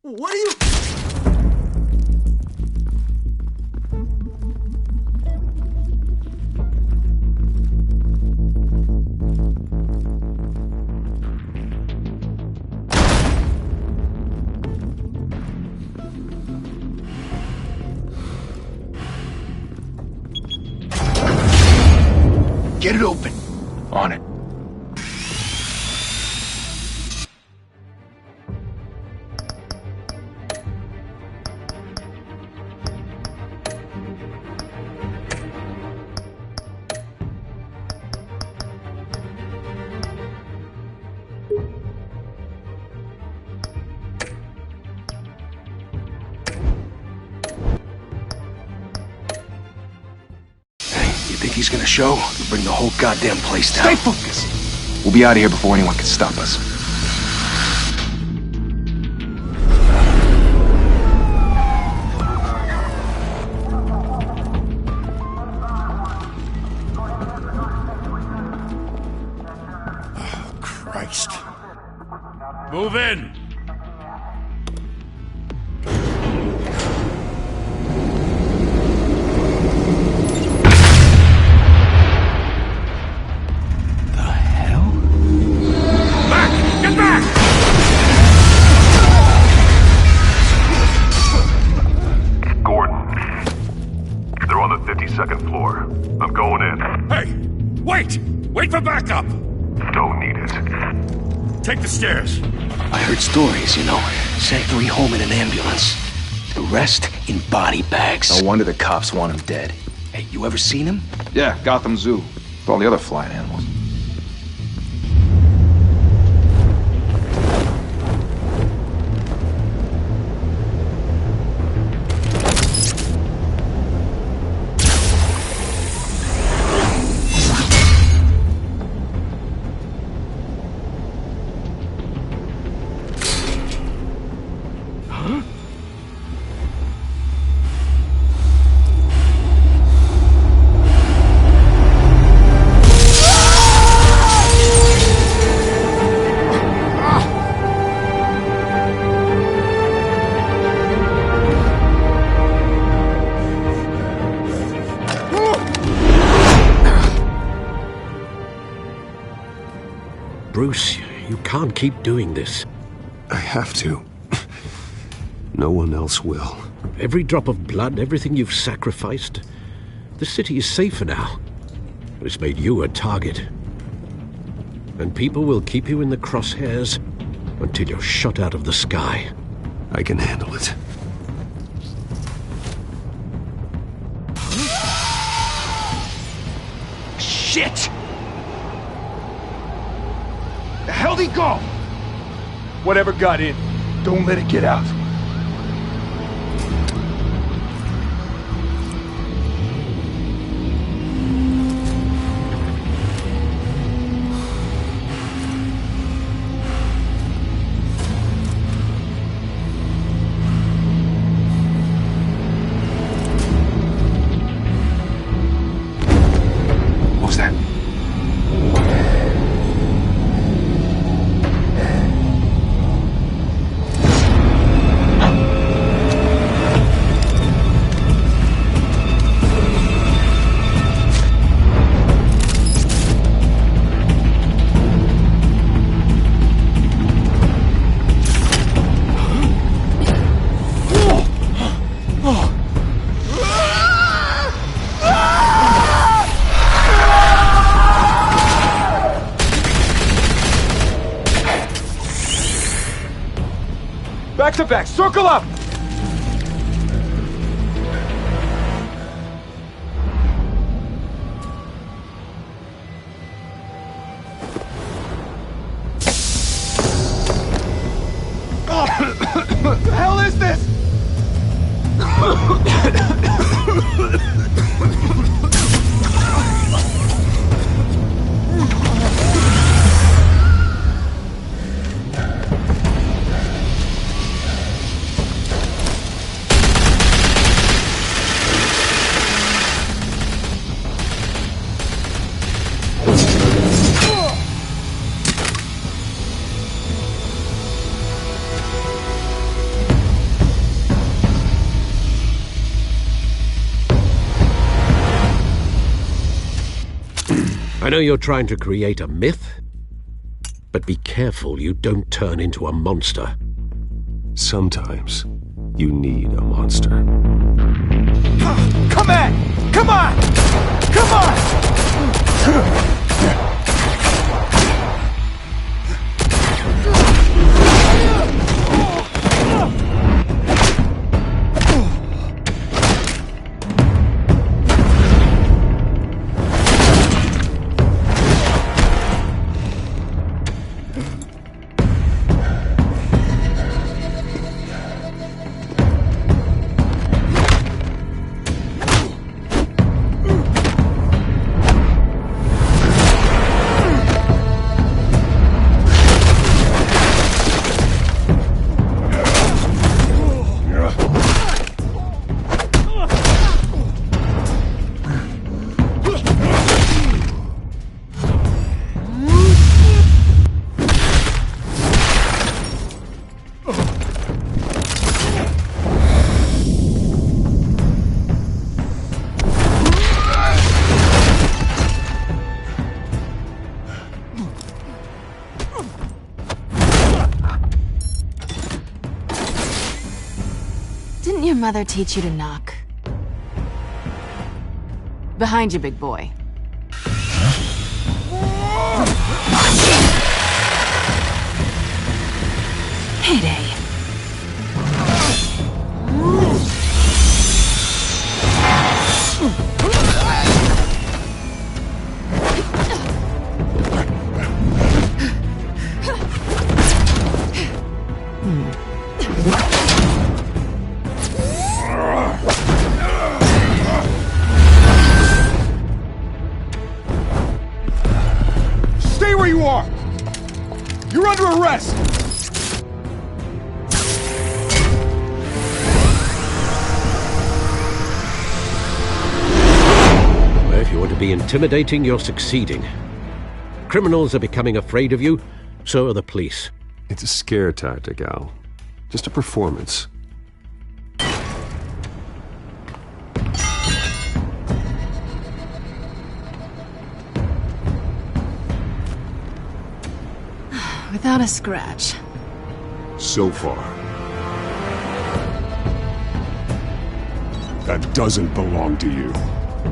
What are you... Get it open. On it. Think he's gonna show? We'll bring the whole goddamn place down. Stay focused! We'll be out of here before anyone can stop us. Oh, Christ. Move in! Second floor. I'm going in. Hey! Wait! Wait for backup! Don't need it. Take the stairs. I heard stories, you know. Sent 3 home in an ambulance. The rest in body bags. No wonder the cops want him dead. Hey, you ever seen him? Yeah, Gotham Zoo. With all the other flying animals. Bruce, you can't keep doing this. I have to. No one else will. Every drop of blood, everything you've sacrificed. The city is safer now. It's made you a target. And people will keep you in the crosshairs until you're shot out of the sky. I can handle it. Shit! The hell'd he go? Whatever got in, don't let it get out. What was that? to back! Circle up! What the hell is this? I know you're trying to create a myth, but be careful you don't turn into a monster. Sometimes you need a monster. Come on! Come on! Come on! Didn't your mother teach you to knock? Behind you, big boy. Heyday. Stay where you are! You're under arrest! Well, if you want to be intimidating, you're succeeding. Criminals are becoming afraid of you, so are the police. It's a scare tactic, Al. Just a performance. Without a scratch. So far. That doesn't belong to you.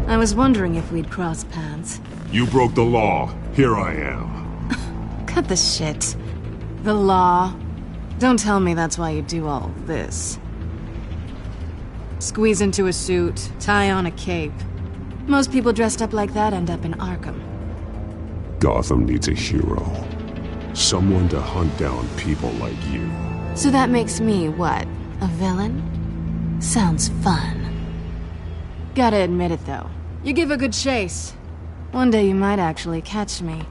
I was wondering if we'd cross paths. You broke the law. Here I am. Cut the shit. The law. Don't tell me that's why you do all this. Squeeze into a suit, tie on a cape. Most people dressed up like that end up in Arkham. Gotham needs a hero. Someone to hunt down people like you. So that makes me, what, a villain? Sounds fun. Gotta admit it, though. You give a good chase. One day you might actually catch me.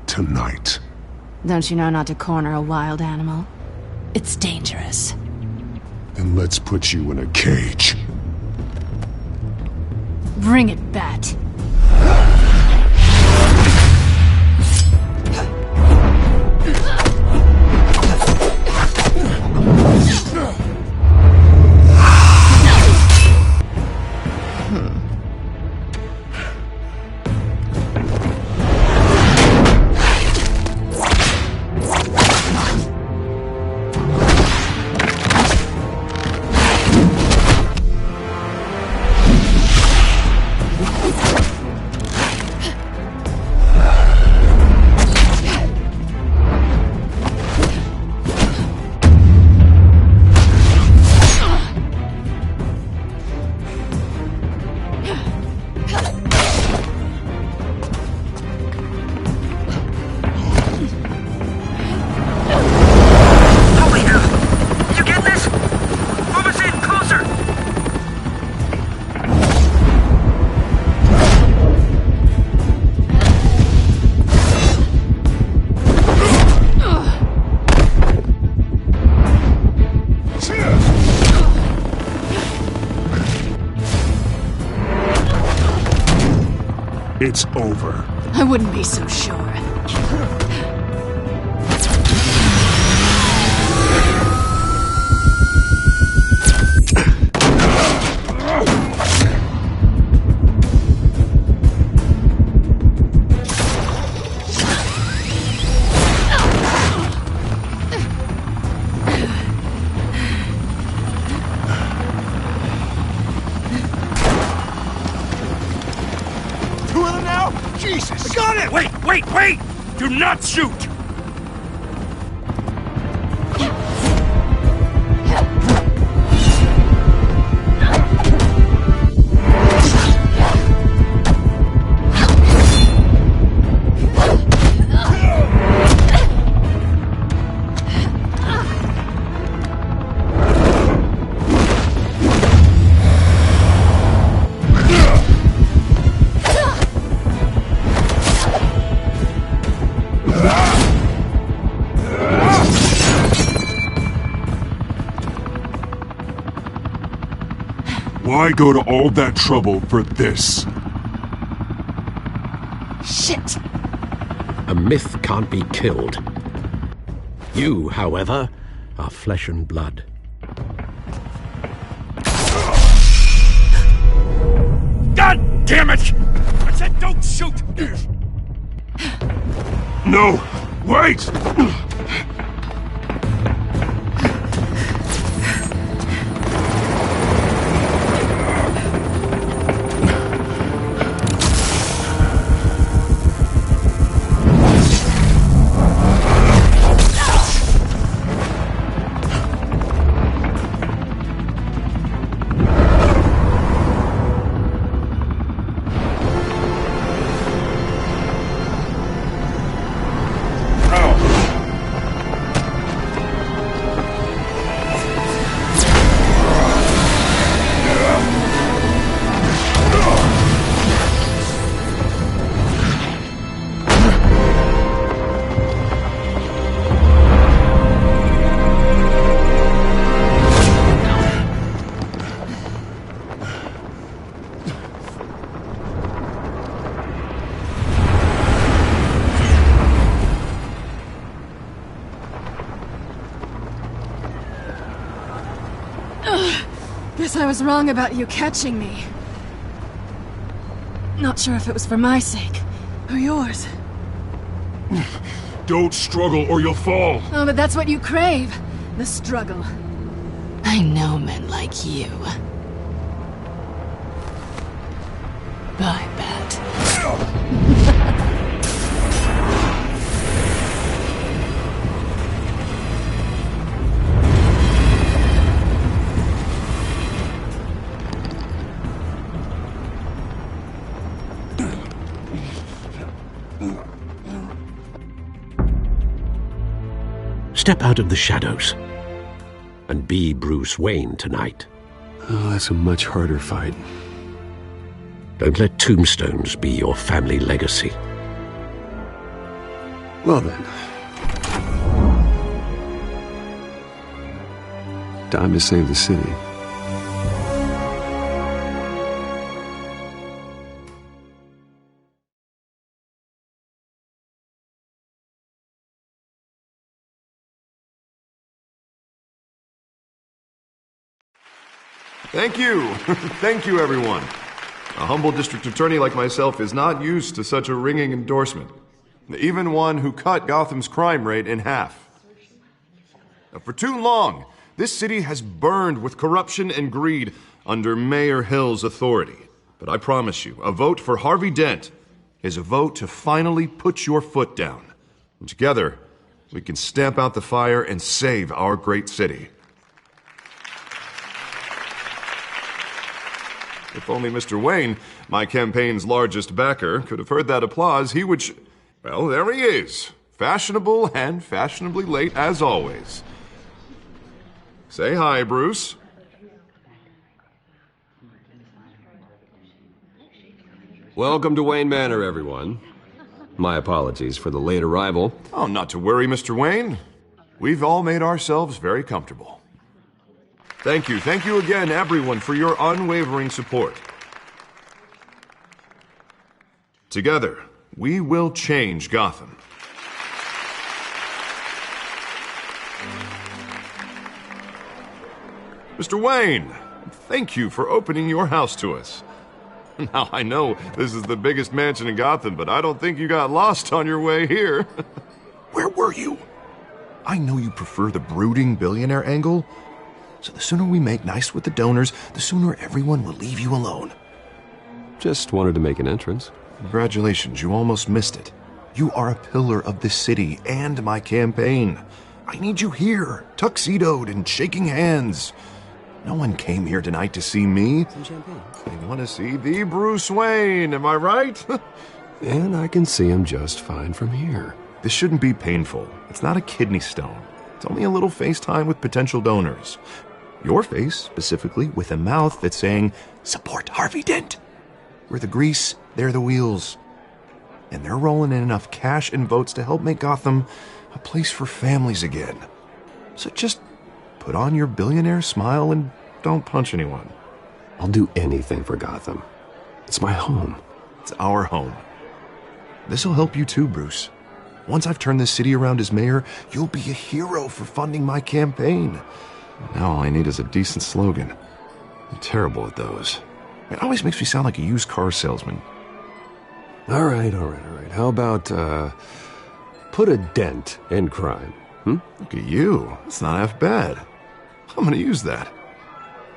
Tonight. Don't you know not to corner a wild animal? It's dangerous. Then let's put you in a cage. Bring it, Bat. it's over. I wouldn't be so sure. Jesus! I got it! Wait! Do not shoot! Why go to all that trouble for this? Shit! A myth can't be killed. You, however, are flesh and blood. God damn it! I said don't shoot! No! Wait! Guess I was wrong about you catching me. Not sure if it was for my sake, or yours. Don't struggle or you'll fall. Oh, but that's what you crave. The struggle. I know men like you. I bet. Step out of the shadows and be Bruce Wayne tonight. Oh, that's a much harder fight. Don't let tombstones be your family legacy. Well then. Time to save the city. Thank you. Thank you, everyone. A humble district attorney like myself is not used to such a ringing endorsement. Even one who cut Gotham's crime rate in half. For too long, this city has burned with corruption and greed under Mayor Hill's authority. But I promise you, a vote for Harvey Dent is a vote to finally put your foot down. And together, we can stamp out the fire and save our great city. If only Mr. Wayne, my campaign's largest backer, could have heard that applause, he would well, there he is. Fashionable and fashionably late as always. Say hi, Bruce. Welcome to Wayne Manor, everyone. My apologies for the late arrival. Oh, not to worry, Mr. Wayne. We've all made ourselves very comfortable. Thank you again, everyone, for your unwavering support. Together, we will change Gotham. Mr. Wayne, thank you for opening your house to us. Now, I know this is the biggest mansion in Gotham, but I don't think you got lost on your way here. Where were you? I know you prefer the brooding billionaire angle, so the sooner we make nice with the donors, the sooner everyone will leave you alone. Just wanted to make an entrance. Congratulations, you almost missed it. You are a pillar of this city and my campaign. I need you here, tuxedoed and shaking hands. No one came here tonight to see me. Some champagne. They want to see the Bruce Wayne, am I right? And I can see him just fine from here. This shouldn't be painful. It's not a kidney stone. It's only a little FaceTime with potential donors. Your face, specifically, with a mouth that's saying, support Harvey Dent. We're the grease, they're the wheels. And they're rolling in enough cash and votes to help make Gotham a place for families again. So just put on your billionaire smile and don't punch anyone. I'll do anything for Gotham. It's my home. It's our home. This'll help you too, Bruce. Once I've turned this city around as mayor, you'll be a hero for funding my campaign. Now all I need is a decent slogan. I'm terrible at those. It always makes me sound like a used car salesman. All right. How about, put a dent in crime? Look at you. That's not half bad. I'm gonna use that.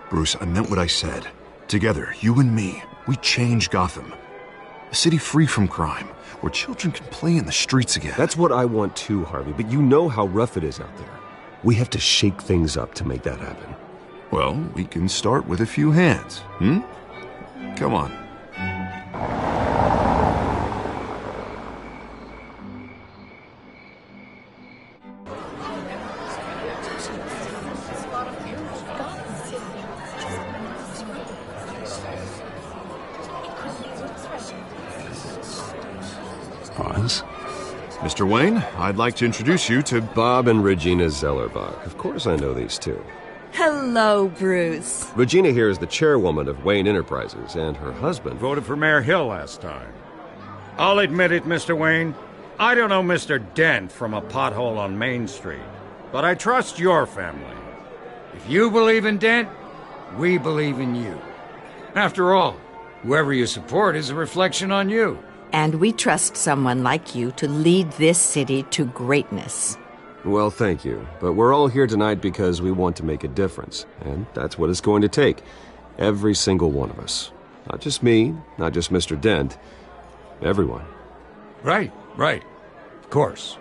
Bruce, I meant what I said. Together, you and me, we change Gotham. A city free from crime, where children can play in the streets again. That's what I want too, Harvey, but you know how rough it is out there. We have to shake things up to make that happen. Well, we can start with a few hands, Come on. Pause. Mr. Wayne, I'd like to introduce you to Bob and Regina Zellerbach. Of course I know these two. Hello, Bruce. Regina here is the chairwoman of Wayne Enterprises, and her husband Voted for Mayor Hill last time. I'll admit it, Mr. Wayne. I don't know Mr. Dent from a pothole on Main Street, but I trust your family. If you believe in Dent, we believe in you. After all, whoever you support is a reflection on you. And we trust someone like you to lead this city to greatness. Well, thank you. But we're all here tonight because we want to make a difference. And that's what it's going to take. Every single one of us. Not just me, not just Mr. Dent. Everyone. Right. Of course.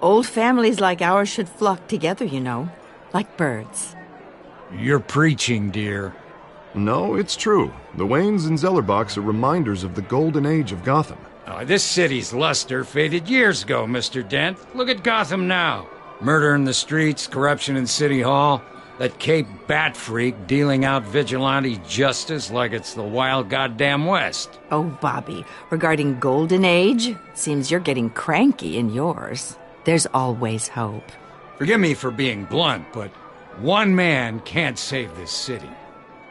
Old families like ours should flock together, you know. Like birds. You're preaching, dear. No, it's true. The Waynes and Zellerbachs are reminders of the golden age of Gotham. This city's luster faded years ago, Mr. Dent. Look at Gotham now. Murder in the streets, corruption in City Hall, that Cape Bat freak dealing out vigilante justice like it's the wild goddamn West. Oh, Bobby, regarding Golden Age, seems you're getting cranky in yours. There's always hope. Forgive me for being blunt, but one man can't save this city.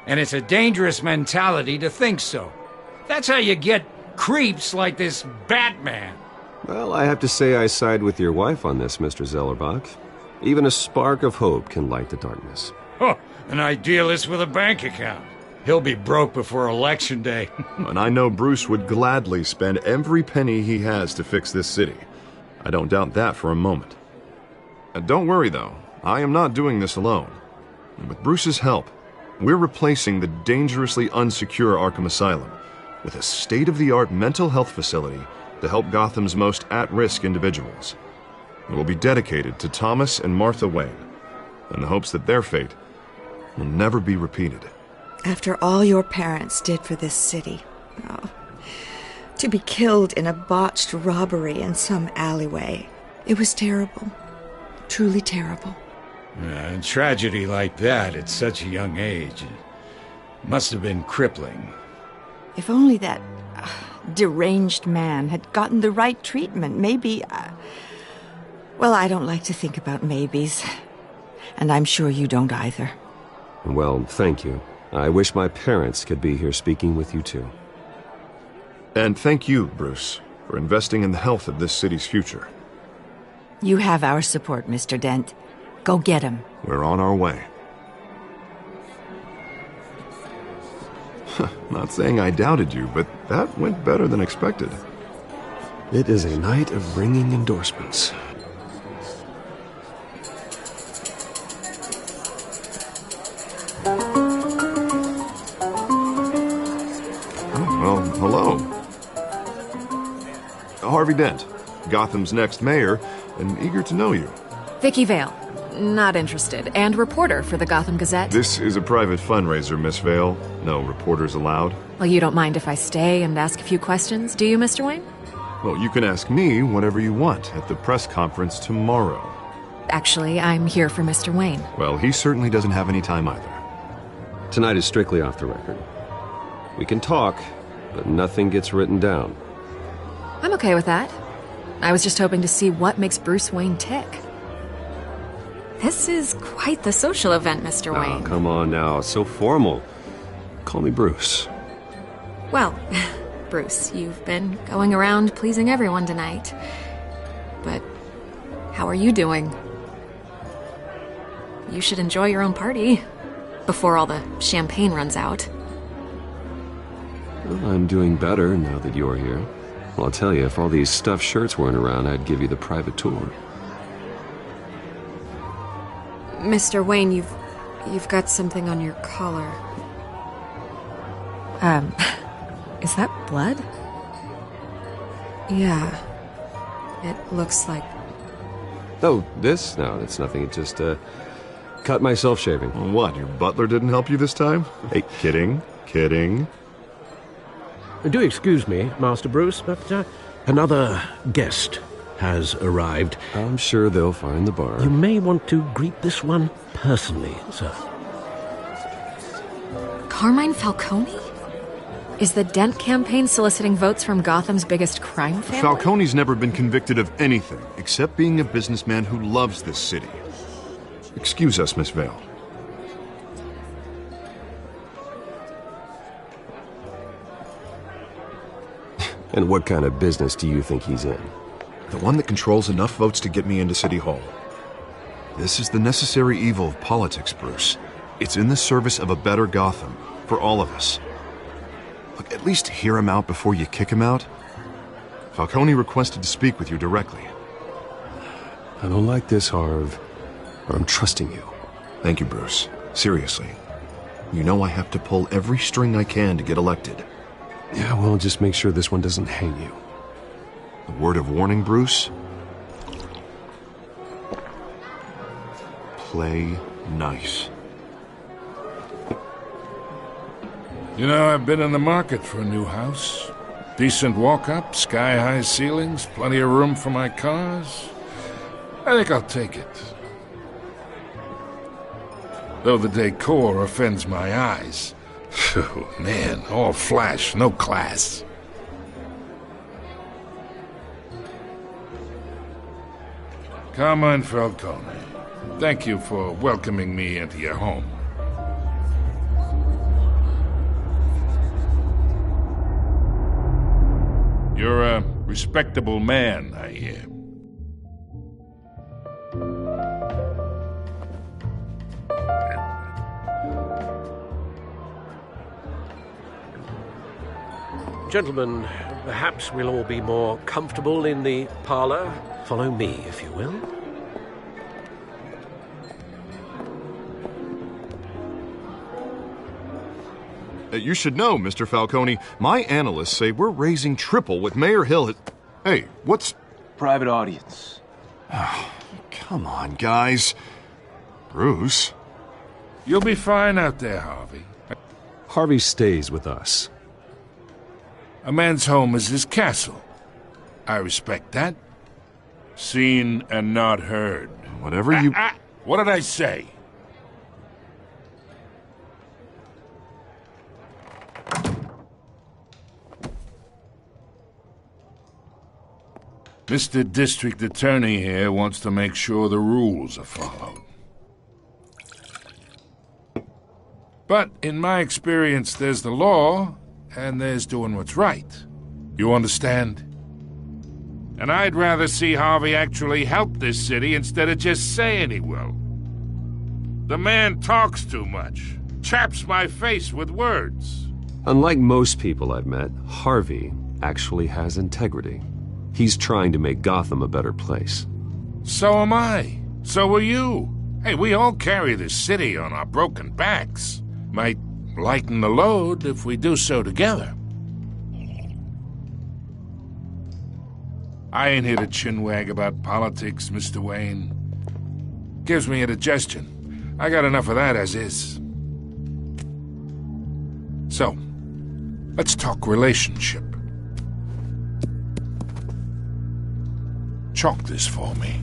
And it's a dangerous mentality to think so. That's how you get creeps like this Batman. Well, I have to say I side with your wife on this, Mr. Zellerbach. Even a spark of hope can light the darkness. Oh, an idealist with a bank account. He'll be broke before Election Day. And I know Bruce would gladly spend every penny he has to fix this city. I don't doubt that for a moment. And don't worry, though. I am not doing this alone. And with Bruce's help, we're replacing the dangerously unsecure Arkham Asylum with a state-of-the-art mental health facility to help Gotham's most at-risk individuals. It will be dedicated to Thomas and Martha Wayne, in the hopes that their fate will never be repeated. After all your parents did for this city, to be killed in a botched robbery in some alleyway, it was terrible. Truly terrible. A tragedy like that at such a young age must have been crippling. If only that deranged man had gotten the right treatment, maybe... well, I don't like to think about maybes. And I'm sure you don't either. Well, thank you. I wish my parents could be here speaking with you too. And thank you, Bruce, for investing in the health of this city's future. You have our support, Mr. Dent. Go get him. We're on our way. Not saying I doubted you, but that went better than expected. It is a night of ringing endorsements. Well, hello. Harvey Dent, Gotham's next mayor, and eager to know you. Vicky Vale. Not interested. And reporter for the Gotham Gazette. This is a private fundraiser, Miss Vale. No reporters allowed. Well, you don't mind if I stay and ask a few questions, do you, Mr. Wayne? Well, you can ask me whatever you want at the press conference tomorrow. Actually, I'm here for Mr. Wayne. Well, he certainly doesn't have any time either. Tonight is strictly off the record. We can talk, but nothing gets written down. I'm okay with that. I was just hoping to see what makes Bruce Wayne tick. This is quite the social event, Mr. Wayne. Oh, come on now. So formal. Call me Bruce. Well, Bruce, you've been going around pleasing everyone tonight. But how are you doing? You should enjoy your own party before all the champagne runs out. Well, I'm doing better now that you're here. Well, I'll tell you, if all these stuffed shirts weren't around, I'd give you the private tour. Mr. Wayne, you've got something on your collar. Is that blood? Yeah. It looks like... Oh, this? No, it's nothing. It just, cut myself shaving. What, your butler didn't help you this time? Hey, kidding. Do excuse me, Master Bruce, but another guest has arrived. I'm sure they'll find the bar. You may want to greet this one personally, sir. Carmine Falcone? Is the Dent campaign soliciting votes from Gotham's biggest crime family? Falcone's never been convicted of anything, except being a businessman who loves this city. Excuse us, Miss Vale. And what kind of business do you think he's in? The one that controls enough votes to get me into City Hall. This is the necessary evil of politics, Bruce. It's in the service of a better Gotham, for all of us. Look, at least hear him out before you kick him out. Falcone requested to speak with you directly. I don't like this, Harv, but I'm trusting you. Thank you, Bruce. Seriously. You know I have to pull every string I can to get elected. Yeah, well, just make sure this one doesn't hang you. A word of warning, Bruce? Play nice. You know, I've been in the market for a new house. Decent walk-up, sky-high ceilings, plenty of room for my cars. I think I'll take it. Though the decor offends my eyes. Oh, man, all flash, no class. Carmine Falcone, thank you for welcoming me into your home. You're a respectable man, I hear. Gentlemen, perhaps we'll all be more comfortable in the parlor. Follow me, if you will. You should know, Mr. Falcone, my analysts say we're raising triple what Mayor Hill has... Hey, what's... Private audience. Oh, come on, guys. Bruce? You'll be fine out there, Harvey. Harvey stays with us. A man's home is his castle. I respect that. Seen and not heard. Whatever you... What did I say? Mr. District Attorney here wants to make sure the rules are followed. But in my experience, there's the law, and there's doing what's right. You understand? And I'd rather see Harvey actually help this city instead of just saying he will. The man talks too much, chaps my face with words. Unlike most people I've met, Harvey actually has integrity. He's trying to make Gotham a better place. So am I. So are you. Hey, we all carry this city on our broken backs. Might lighten the load if we do so together. I ain't here to chinwag about politics, Mr. Wayne. Gives me indigestion. I got enough of that as is. So, let's talk relationship. Chalk this for me.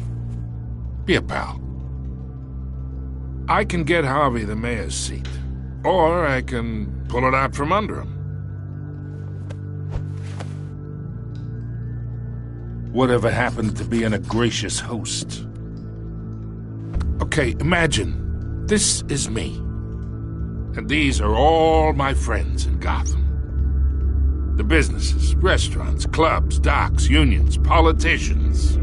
Be a pal. I can get Harvey the mayor's seat, or I can pull it out from under him. Whatever happened to being a gracious host? Okay, imagine, this is me. And these are all my friends in Gotham. The businesses, restaurants, clubs, docks, unions, politicians.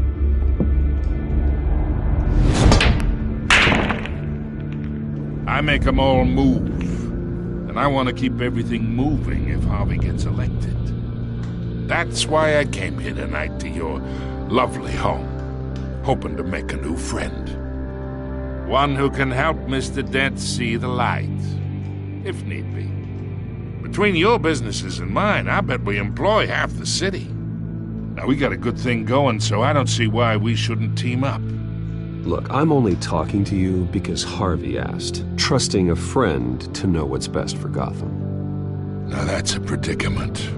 I make them all move. And I want to keep everything moving if Harvey gets elected. That's why I came here tonight to your lovely home, hoping to make a new friend. One who can help Mr. Dent see the light, if need be. Between your businesses and mine, I bet we employ half the city. Now, we got a good thing going, so I don't see why we shouldn't team up. Look, I'm only talking to you because Harvey asked, trusting a friend to know what's best for Gotham. Now that's a predicament.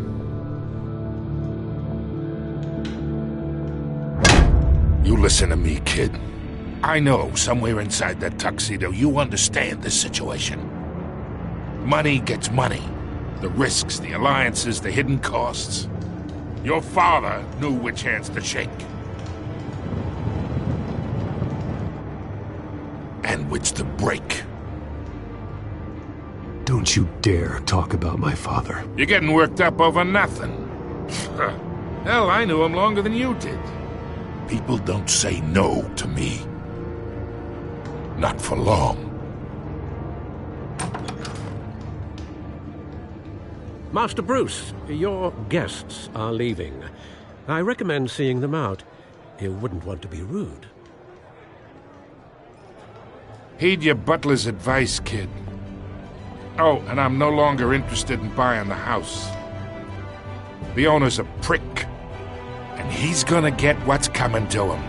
You listen to me, kid. I know somewhere inside that tuxedo you understand this situation. Money gets money. The risks, the alliances, the hidden costs. Your father knew which hands to shake. And which to break. Don't you dare talk about my father. You're getting worked up over nothing. Hell, I knew him longer than you did. People don't say no to me. Not for long. Master Bruce, your guests are leaving. I recommend seeing them out. You wouldn't want to be rude. Heed your butler's advice, kid. Oh, and I'm no longer interested in buying the house. The owner's a prick. And he's gonna get what's coming to him.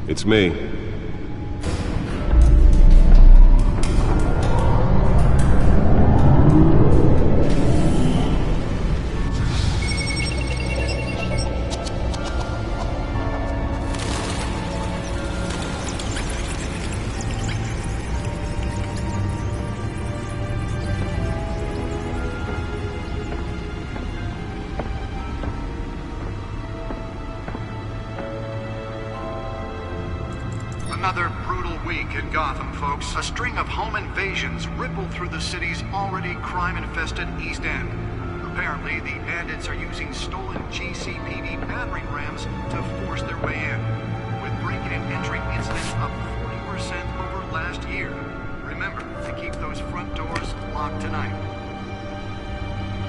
It's me. Another brutal week in Gotham, folks. A string of home invasions rippled through the city's already crime-infested East End. Apparently, the bandits are using stolen GCPD battering rams to force their way in, with break-in and entry incidents up 40% over last year. Remember to keep those front doors locked tonight.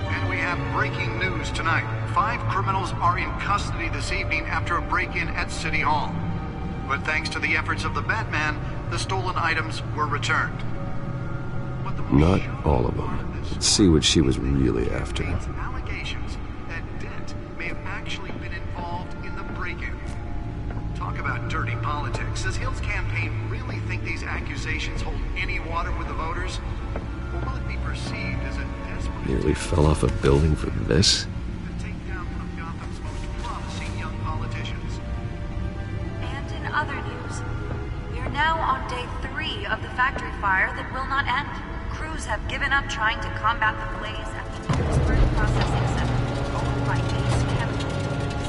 And we have breaking news tonight. 5 criminals are in custody this evening after a break-in at City Hall. But thanks to the efforts of the Batman, the stolen items were returned. Not all of them. Let's see what she was really after. Allegations that Dent may have actually been involved in the break-in. Talk about dirty politics. Does Hill's campaign really think these accusations hold any water with the voters? Or will it be perceived as a desperate... Nearly fell off a building for this? to take down one of Gotham's most promising young politicians? And in other news, we are now on day 3 of the factory fire that will not end. Crews have given up trying to combat the blaze at the Otisburg processing center, owned by Ace Chemical.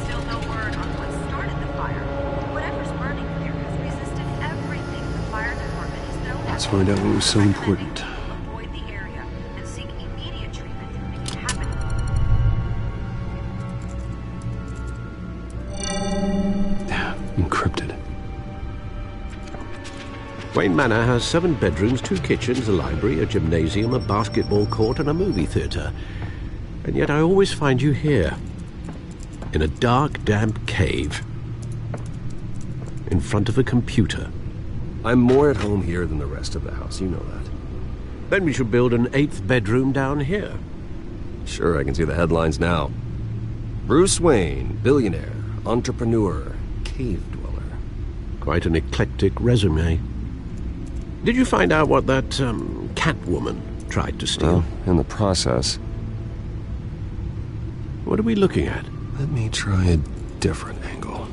Still no word on what started the fire. Whatever's burning here has resisted everything the fire department is known as. Let's find out what was so important. Avoid the area and seek immediate treatment if it happens. Encrypted. Wayne Manor has 7 bedrooms, 2 kitchens, a library, a gymnasium, a basketball court, and a movie theatre. And yet I always find you here, in a dark, damp cave, in front of a computer. I'm more at home here than the rest of the house, you know that. Then we should build an 8th bedroom down here. Sure, I can see the headlines now. Bruce Wayne, billionaire, entrepreneur, cave dweller. Quite an eclectic resume. Did you find out what that, Catwoman tried to steal? Well, in the process. What are we looking at? Let me try a different angle.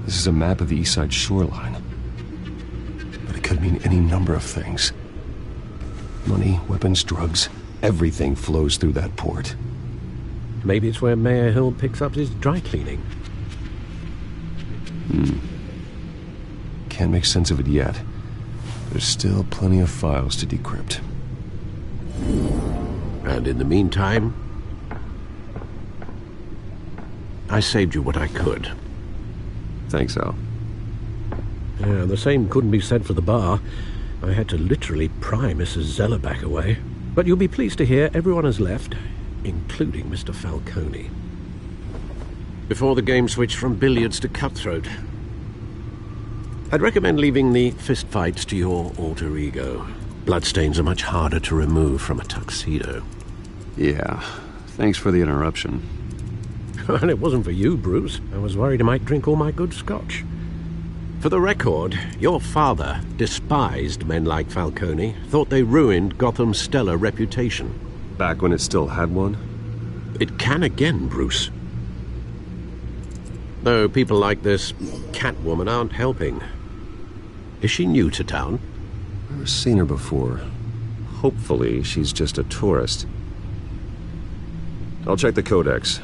This is a map of the East Side shoreline. But it could mean any number of things. Money, weapons, drugs, everything flows through that port. Maybe it's where Mayor Hill picks up his dry cleaning. Can't make sense of it yet. There's still plenty of files to decrypt. And in the meantime, I saved you what I could. Thanks, Al. Yeah, the same couldn't be said for the bar. I had to literally pry Mrs. Zellerback away. But you'll be pleased to hear everyone has left, including Mr. Falcone. Before the game switched from billiards to cutthroat. I'd recommend leaving the fistfights to your alter ego. Bloodstains are much harder to remove from a tuxedo. Yeah, thanks for the interruption. And it wasn't for you, Bruce. I was worried I might drink all my good scotch. For the record, your father despised men like Falcone, thought they ruined Gotham's stellar reputation. Back when it still had one? It can again, Bruce. Though people like this Catwoman aren't helping. Is she new to town? Never seen her before. Hopefully, she's just a tourist. I'll check the codex.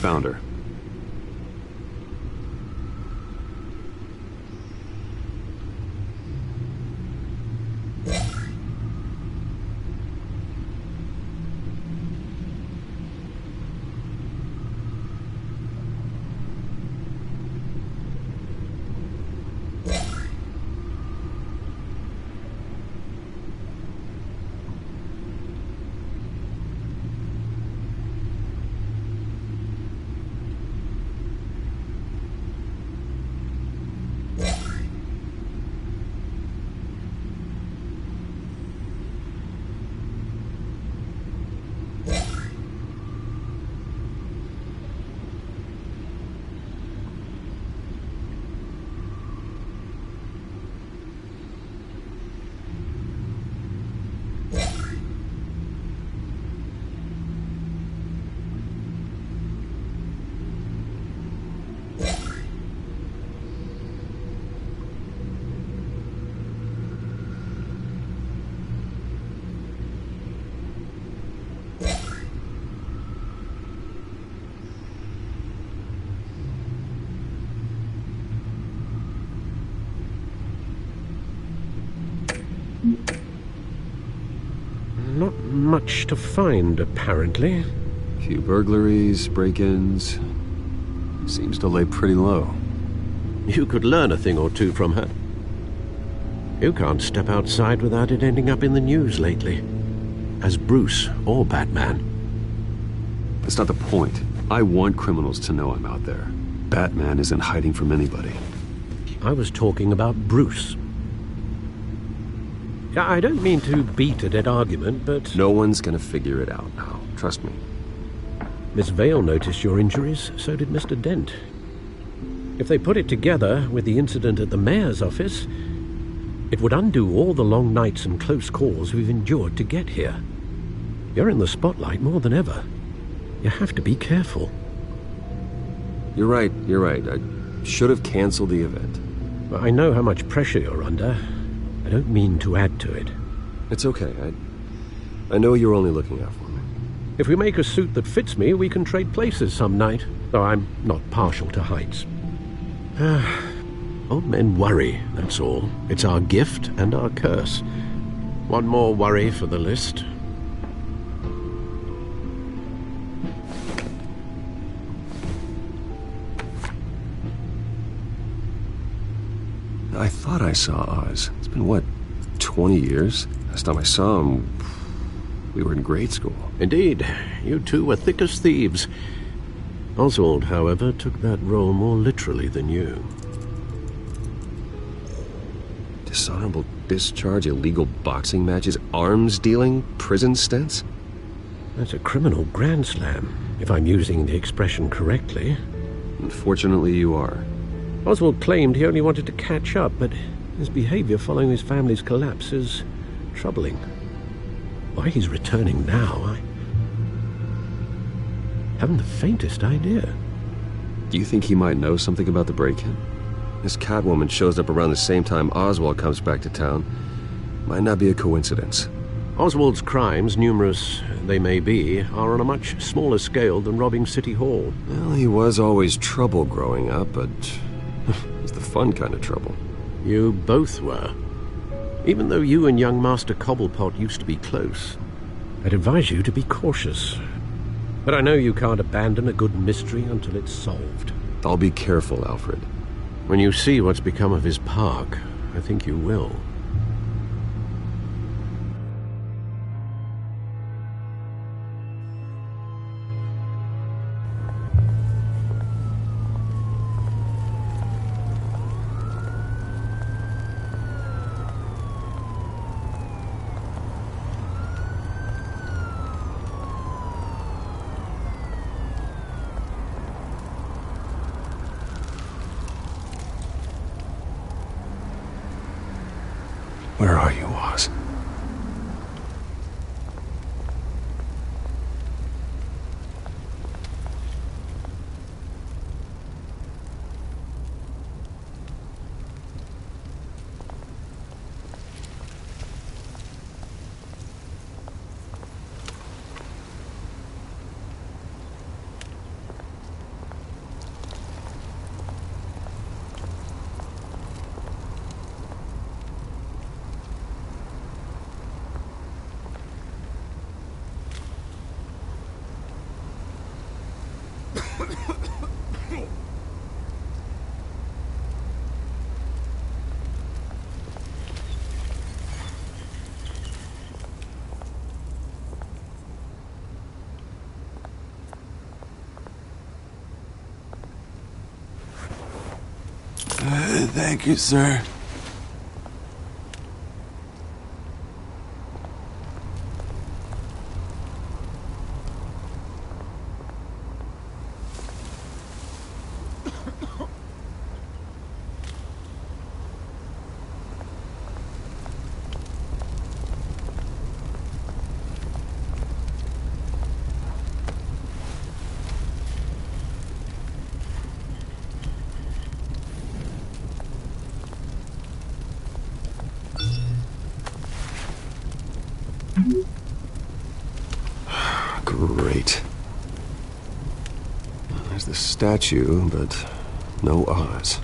Found her. much to find, apparently. Few burglaries, break-ins. Seems to lay pretty low. You could learn a thing or two from her. You can't step outside without it ending up in the news lately. As Bruce or Batman. That's not the point. I want criminals to know I'm out there. Batman isn't hiding from anybody. I was talking about Bruce. I don't mean to beat a dead argument, but... No one's gonna figure it out now. Trust me. Miss Vale noticed your injuries, so did Mr. Dent. If they put it together with the incident at the mayor's office, it would undo all the long nights and close calls we've endured to get here. You're in the spotlight more than ever. You have to be careful. You're right. I should have canceled the event. I know how much pressure you're under. I don't mean to add to it. It's okay. I know you're only looking out for me. If we make a suit that fits me, we can trade places some night, though I'm not partial to heights. Old men worry, that's all. It's our gift and our curse. One more worry for the list. I thought I saw Oz. It's been, what, 20 years? Last time I saw him, we were in grade school. Indeed. You two were thick as thieves. Oswald, however, took that role more literally than you. Dishonorable discharge, illegal boxing matches, arms dealing, prison stints? That's a criminal grand slam, if I'm using the expression correctly. Unfortunately, you are. Oswald claimed he only wanted to catch up, but his behavior following his family's collapse is troubling. Why he's returning now, I haven't the faintest idea. Do you think he might know something about the break-in? This Catwoman shows up around the same time Oswald comes back to town. Might not be a coincidence. Oswald's crimes, numerous they may be, are on a much smaller scale than robbing City Hall. Well, he was always trouble growing up, but it's the fun kind of trouble. You both were. Even though you and young Master Cobblepot used to be close, I'd advise you to be cautious. But I know you can't abandon a good mystery until it's solved. I'll be careful, Alfred. When you see what's become of his park, I think you will. Where are you, Oz? Thank you, sir. Great. There's the statue, but no Oz.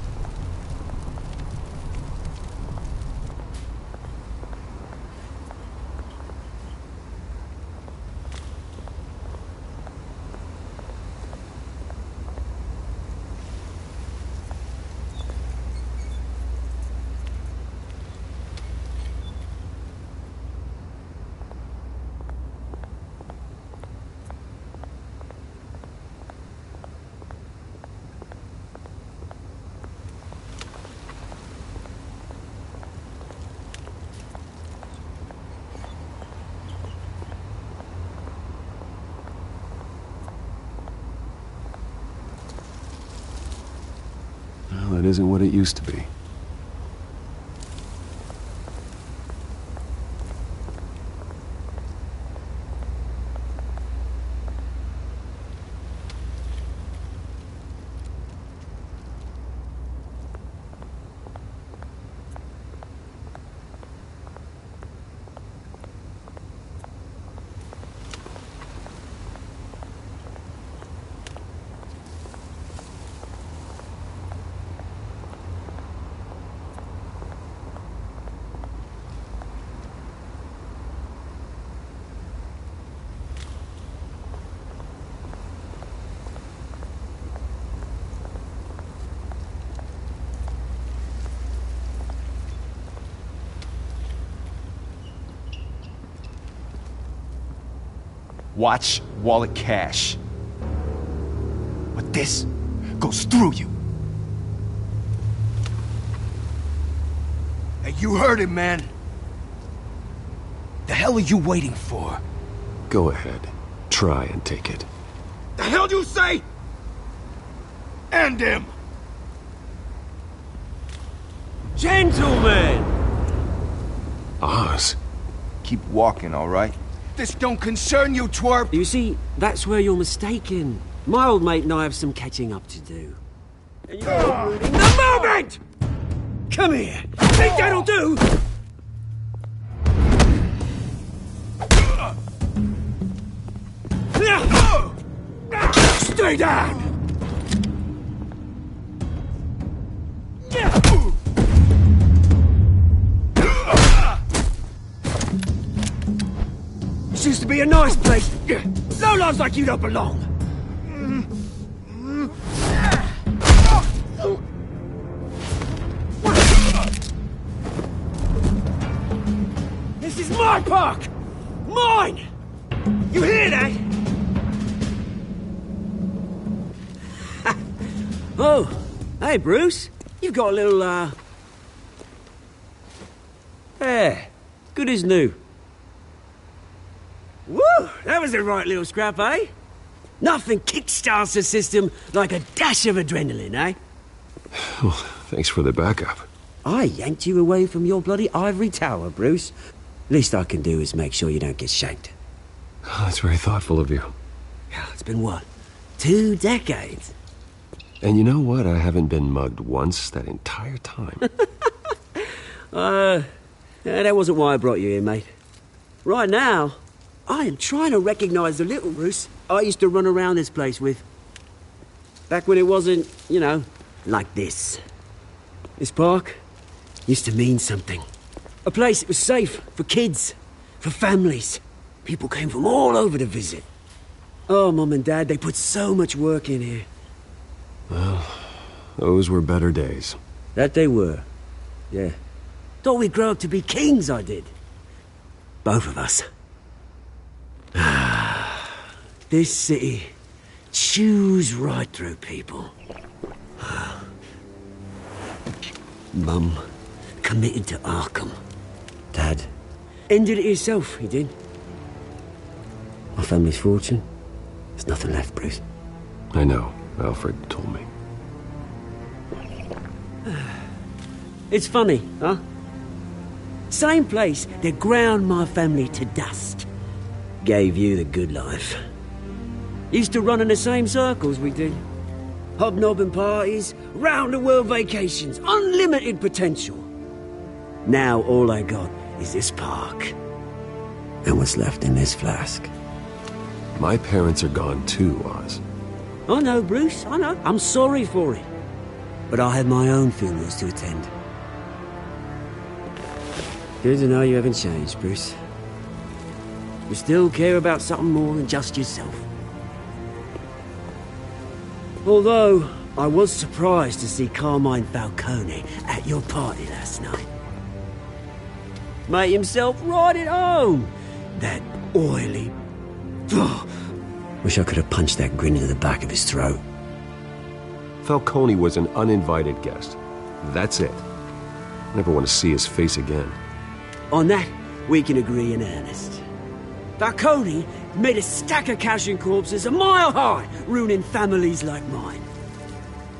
It isn't what it used to be. Watch wallet cash. But this goes through you. Hey, you heard it, man. The hell are you waiting for? Go ahead. Try and take it. The hell do you say? End him! Gentlemen! Oz. Keep walking, all right? This don't concern you, twerp! You see, that's where you're mistaken. My old mate and I have some catching up to do. And you're ruining the moment! Come here! Think that'll do? Stay down! This used to be a nice place. Lowlifes like you don't belong. This is my park! Mine! You hear that? Oh, hey, Bruce. You've got a little, Yeah, good as new. Woo! That was a right little scrap, eh? Nothing kickstarts the system like a dash of adrenaline, eh? Well, thanks for the backup. I yanked you away from your bloody ivory tower, Bruce. Least I can do is make sure you don't get shanked. Oh, that's very thoughtful of you. Yeah, it's been what? 2 decades? And you know what? I haven't been mugged once that entire time. That wasn't why I brought you here, mate. Right now, I am trying to recognize the little Bruce I used to run around this place with. Back when it wasn't, you know, like this. This park used to mean something. A place that was safe for kids, for families. People came from all over to visit. Oh, Mum and Dad, they put so much work in here. Well, those were better days. That they were. Yeah. Thought we'd grow up to be kings, I did. Both of us. This city chews right through people. Mum committed to Arkham. Dad ended it himself, he did. My family's fortune, there's nothing left, Bruce. I know. Alfred told me. It's funny, huh? Same place that ground my family to dust. Gave you the good life. Used to run in the same circles we did. Hobnobbing parties, round-the-world vacations, unlimited potential. Now all I got is this park. And what's left in this flask. My parents are gone too, Oz. I know, Bruce, I know. I'm sorry for it. But I have my own funerals to attend. Good to know you haven't changed, Bruce. You still care about something more than just yourself. Although, I was surprised to see Carmine Falcone at your party last night. Made himself right at home. That oily... Wish I could have punched that grin into the back of his throat. Falcone was an uninvited guest. That's it. Never want to see his face again. On that, we can agree in earnest. Falcone made a stack of cashing corpses a mile high, ruining families like mine.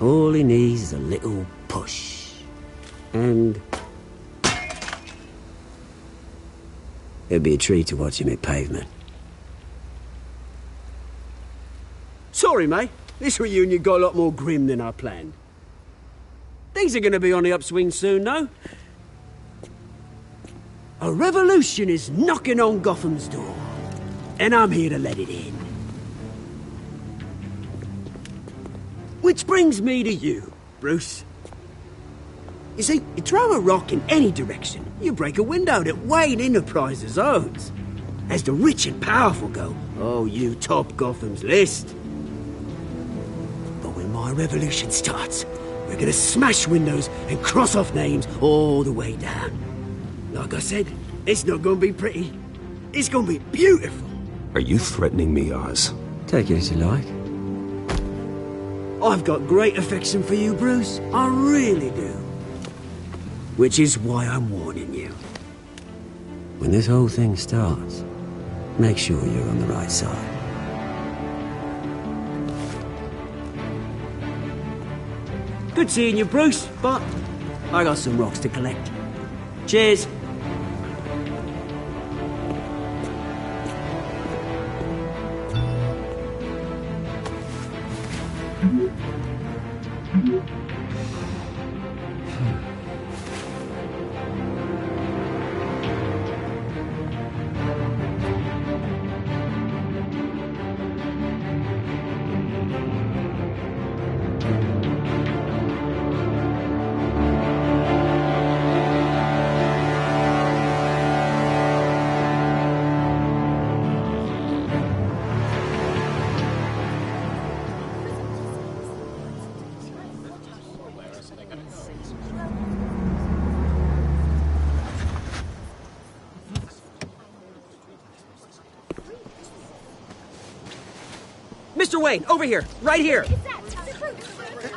All he needs is a little push. And it'd be a treat to watch him hit pavement. Sorry, mate. This reunion got a lot more grim than I planned. Things are going to be on the upswing soon, though. A revolution is knocking on Gotham's door, and I'm here to let it in. Which brings me to you, Bruce. You see, you throw a rock in any direction, you break a window that Wayne Enterprises owns. As the rich and powerful go, oh, you top Gotham's list. But when my revolution starts, we're gonna smash windows and cross off names all the way down. Like I said, it's not gonna be pretty. It's gonna be beautiful. Are you threatening me, Oz? Take it as you like. I've got great affection for you, Bruce. I really do. Which is why I'm warning you. When this whole thing starts, make sure you're on the right side. Good seeing you, Bruce, but I got some rocks to collect. Cheers. Mr. Wayne, over here, right here.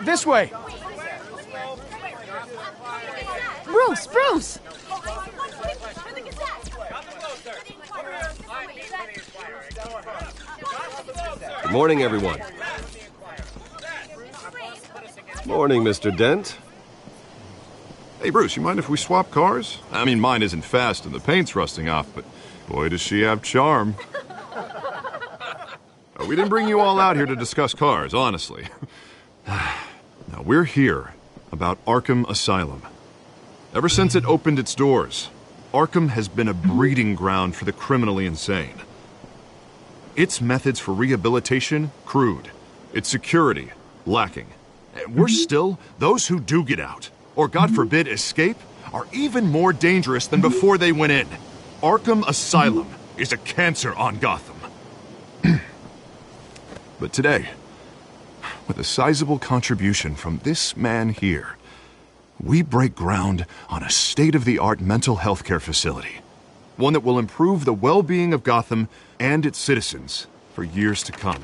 This way. Bruce, Bruce! Good morning, everyone. Morning, Mr. Dent. Hey, Bruce, you mind if we swap cars? I mean, mine isn't fast and the paint's rusting off, but boy, does she have charm. We didn't bring you all out here to discuss cars, honestly. Now, we're here about Arkham Asylum. Ever since it opened its doors, Arkham has been a breeding ground for the criminally insane. Its methods for rehabilitation, crude. Its security, lacking. And worse still, those who do get out, or God forbid escape, are even more dangerous than before they went in. Arkham Asylum is a cancer on Gotham. But today, with a sizable contribution from this man here, we break ground on a state-of-the-art mental health care facility. One that will improve the well-being of Gotham and its citizens for years to come.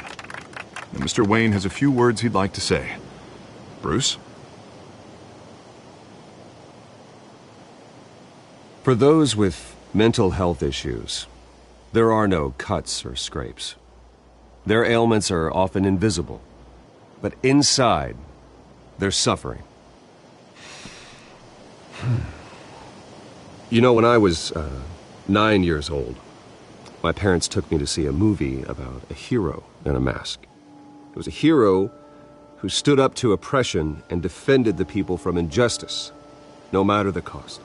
Now, Mr. Wayne has a few words he'd like to say. Bruce? For those with mental health issues, there are no cuts or scrapes. Their ailments are often invisible, but inside, they're suffering. You know, when I was 9 years old, my parents took me to see a movie about a hero in a mask. It was a hero who stood up to oppression and defended the people from injustice, no matter the cost.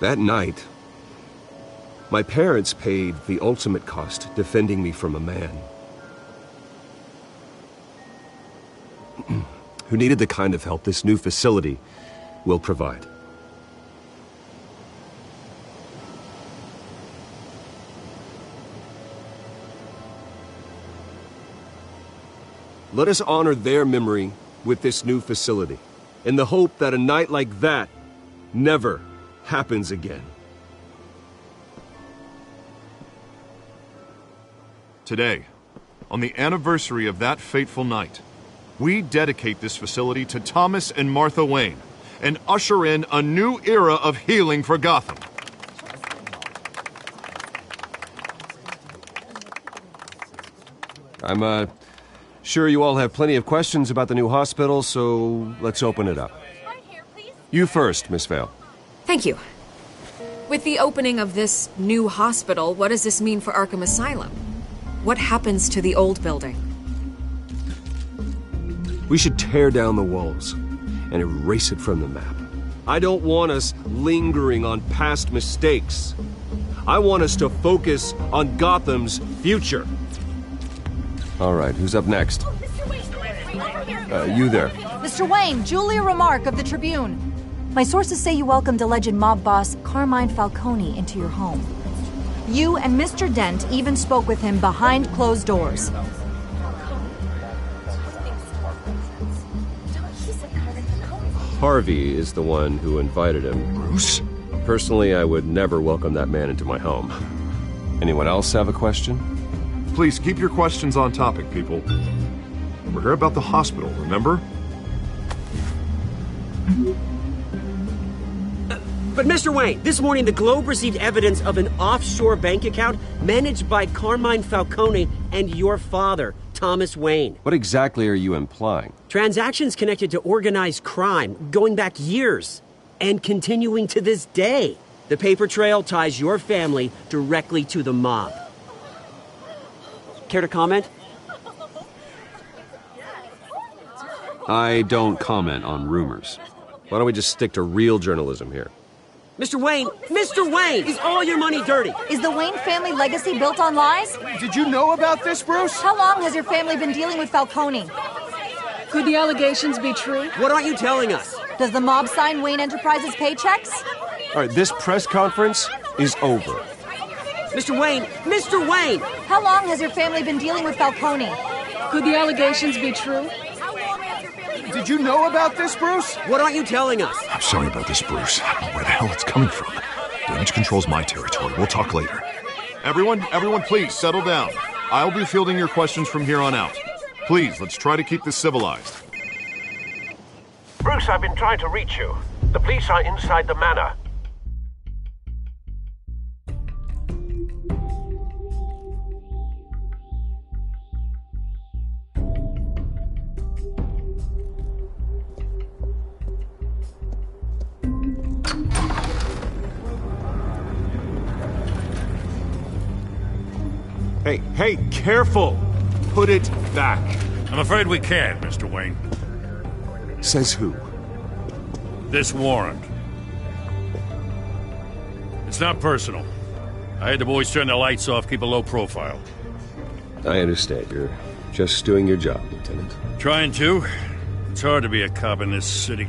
That night, my parents paid the ultimate cost defending me from a man who needed the kind of help this new facility will provide. Let us honor their memory with this new facility, in the hope that a night like that never happens again. Today, on the anniversary of that fateful night, we dedicate this facility to Thomas and Martha Wayne and usher in a new era of healing for Gotham. I'm sure you all have plenty of questions about the new hospital, so let's open it up. You first, Miss Vale. Thank you. With the opening of this new hospital, what does this mean for Arkham Asylum? What happens to the old building? We should tear down the walls and erase it from the map. I don't want us lingering on past mistakes. I want us to focus on Gotham's future. All right, who's up next? You there. Mr. Wayne, Julia Remark of the Tribune. My sources say you welcomed alleged mob boss Carmine Falcone into your home. You and Mr. Dent even spoke with him behind closed doors. Harvey is the one who invited him. Bruce? Personally, I would never welcome that man into my home. Anyone else have a question? Please keep your questions on topic, people. We're here about the hospital, remember? But Mr. Wayne, this morning the Globe received evidence of an offshore bank account managed by Carmine Falcone and your father, Thomas Wayne. What exactly are you implying? Transactions connected to organized crime going back years and continuing to this day. The paper trail ties your family directly to the mob. Care to comment? I don't comment on rumors. Why don't we just stick to real journalism here? Mr. Wayne, is all your money dirty? Is the Wayne family legacy built on lies? Did you know about this, Bruce? How long has your family been dealing with Falcone? Could the allegations be true? What aren't you telling us? Does the mob sign Wayne Enterprises paychecks? All right, this press conference is over. Mr. Wayne! How long has your family been dealing with Falcone? Could the allegations be true? Did you know about this, Bruce? What aren't you telling us? I'm sorry about this, Bruce. I don't know where the hell it's coming from. Damage control's my territory. We'll talk later. Everyone, please, settle down. I'll be fielding your questions from here on out. Please, let's try to keep this civilized. Bruce, I've been trying to reach you. The police are inside the manor. Hey, careful! Put it back. I'm afraid we can't, Mr. Wayne. Says who? This warrant. It's not personal. I had the boys turn the lights off, keep a low profile. I understand. You're just doing your job, Lieutenant. Trying to. It's hard to be a cop in this city.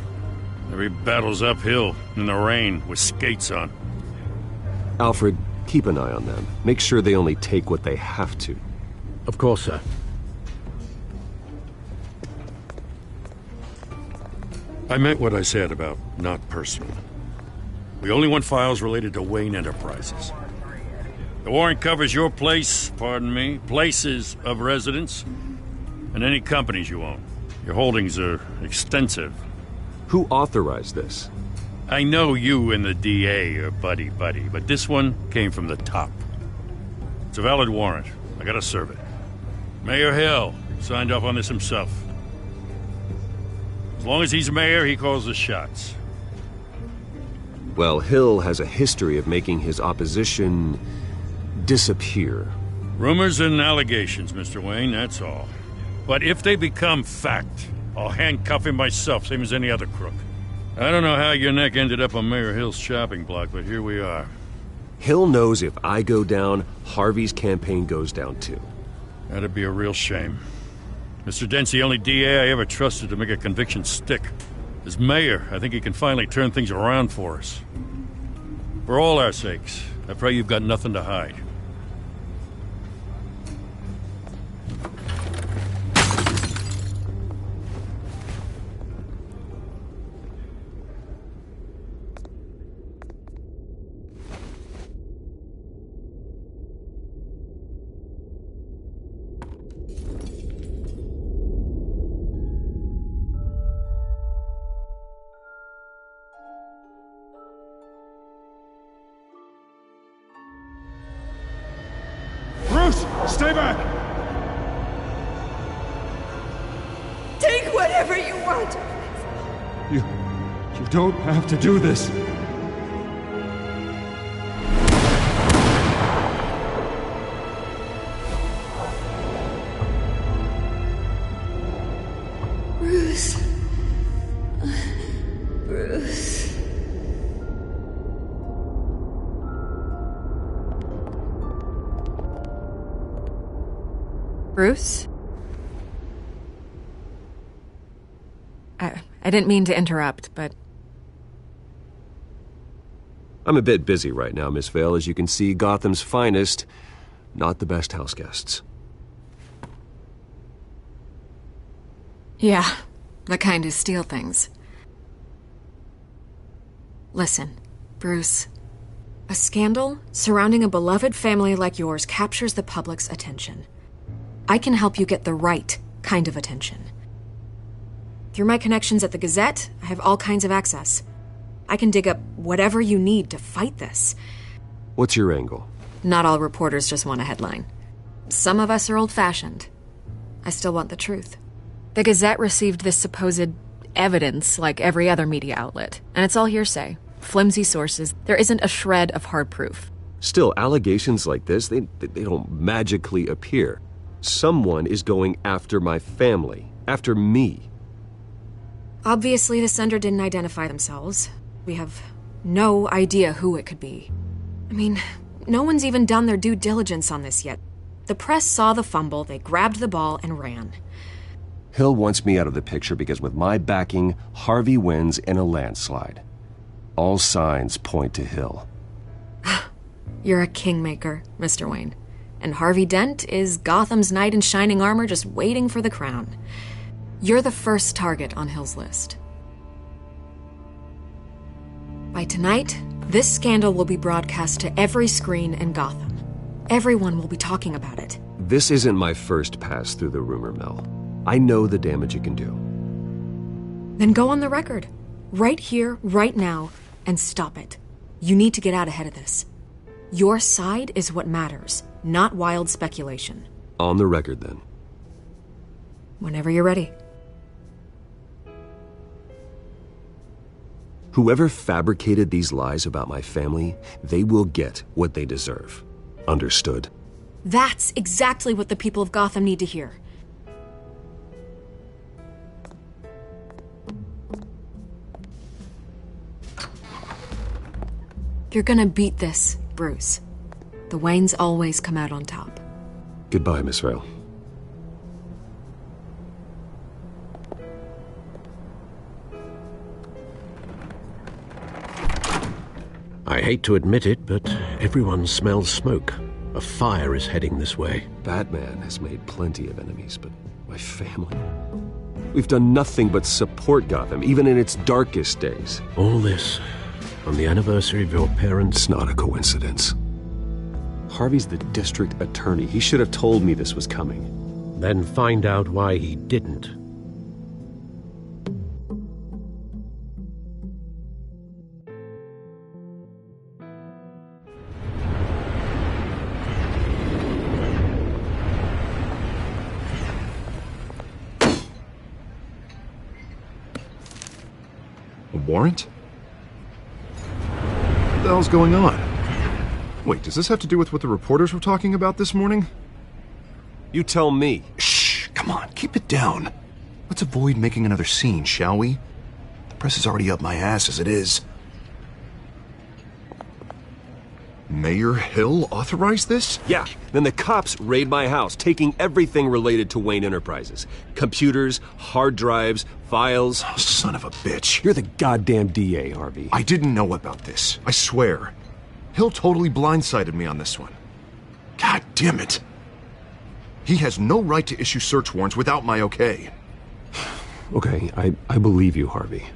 Every battle's uphill, in the rain, with skates on. Alfred, keep an eye on them. Make sure they only take what they have to. Of course, sir. I meant what I said about not personal. We only want files related to Wayne Enterprises. The warrant covers your place, places of residence, and any companies you own. Your holdings are extensive. Who authorized this? I know you and the DA are buddy-buddy, but this one came from the top. It's a valid warrant. I gotta serve it. Mayor Hill signed off on this himself. As long as he's mayor, he calls the shots. Well, Hill has a history of making his opposition disappear. Rumors and allegations, Mr. Wayne, that's all. But if they become fact, I'll handcuff him myself, same as any other crook. I don't know how your neck ended up on Mayor Hill's shopping block, but here we are. Hill knows if I go down, Harvey's campaign goes down too. That'd be a real shame. Mr. Dent's the only DA I ever trusted to make a conviction stick. As mayor, I think he can finally turn things around for us. For all our sakes, I pray you've got nothing to hide. Stay back! Take whatever you want. You don't have to do this. Bruce. Bruce. Bruce? I didn't mean to interrupt, but... I'm a bit busy right now, Miss Vale. As you can see, Gotham's finest, not the best house guests. Yeah, the kind who steal things. Listen, Bruce. A scandal surrounding a beloved family like yours captures the public's attention. I can help you get the right kind of attention. Through my connections at the Gazette, I have all kinds of access. I can dig up whatever you need to fight this. What's your angle? Not all reporters just want a headline. Some of us are old-fashioned. I still want the truth. The Gazette received this supposed evidence like every other media outlet, and it's all hearsay. Flimsy sources. There isn't a shred of hard proof. Still, allegations like this, they don't magically appear. Someone is going after my family, after me. Obviously, the sender didn't identify themselves. We have no idea who it could be. I mean, no one's even done their due diligence on this yet. The press saw the fumble, they grabbed the ball and ran. Hill wants me out of the picture because with my backing, Harvey wins in a landslide. All signs point to Hill. You're a kingmaker, Mr. Wayne. And Harvey Dent is Gotham's knight in shining armor just waiting for the crown. You're the first target on Hill's list. By tonight, this scandal will be broadcast to every screen in Gotham. Everyone will be talking about it. This isn't my first pass through the rumor mill. I know the damage it can do. Then go on the record. Right here, right now, and stop it. You need to get out ahead of this. Your side is what matters, not wild speculation. On the record, then. Whenever you're ready. Whoever fabricated these lies about my family, they will get what they deserve. Understood? That's exactly what the people of Gotham need to hear. You're gonna beat this, Bruce. The Waynes always come out on top. Goodbye, Miss Vale. I hate to admit it, but everyone smells smoke. A fire is heading this way. Batman has made plenty of enemies, but my family... We've done nothing but support Gotham, even in its darkest days. All this on the anniversary of your parents'... It's not a coincidence. Harvey's the district attorney. He should have told me this was coming. Then find out why he didn't. A warrant? What the hell's going on? Wait, does this have to do with what the reporters were talking about this morning? You tell me. Shh, come on, keep it down. Let's avoid making another scene, shall we? The press is already up my ass as it is. Mayor Hill authorized this? Yeah, then the cops raid my house, taking everything related to Wayne Enterprises. Computers, hard drives, files. Oh, son of a bitch. You're the goddamn DA, Harvey. I didn't know about this, I swear. Hill totally blindsided me on this one. God damn it. He has no right to issue search warrants without my okay. Okay, I believe you, Harvey.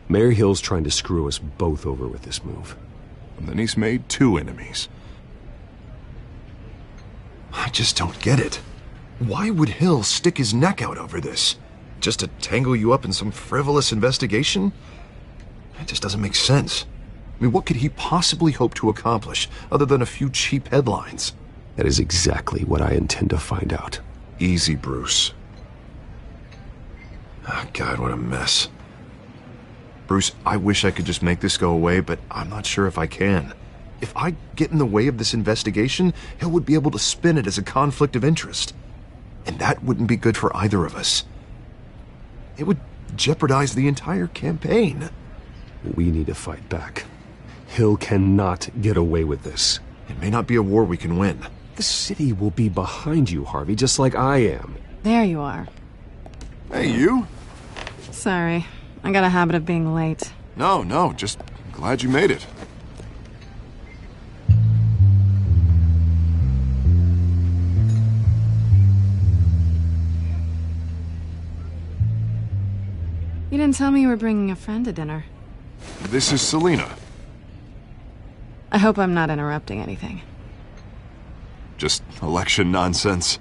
Mayor Hill's trying to screw us both over with this move. And then he's made 2 enemies. I just don't get it. Why would Hill stick his neck out over this? Just to tangle you up in some frivolous investigation? It just doesn't make sense. I mean, what could he possibly hope to accomplish other than a few cheap headlines? That is exactly what I intend to find out. Easy, Bruce. Oh, God, what a mess. Bruce, I wish I could just make this go away, but I'm not sure if I can. If I get in the way of this investigation, Hill would be able to spin it as a conflict of interest. And that wouldn't be good for either of us. It would jeopardize the entire campaign. We need to fight back. Hill cannot get away with this. It may not be a war we can win. The city will be behind you, Harvey, just like I am. There you are. Hey, you? Sorry. I got a habit of being late. No, just glad you made it. You didn't tell me you were bringing a friend to dinner. This is Selina. I hope I'm not interrupting anything. Just election nonsense.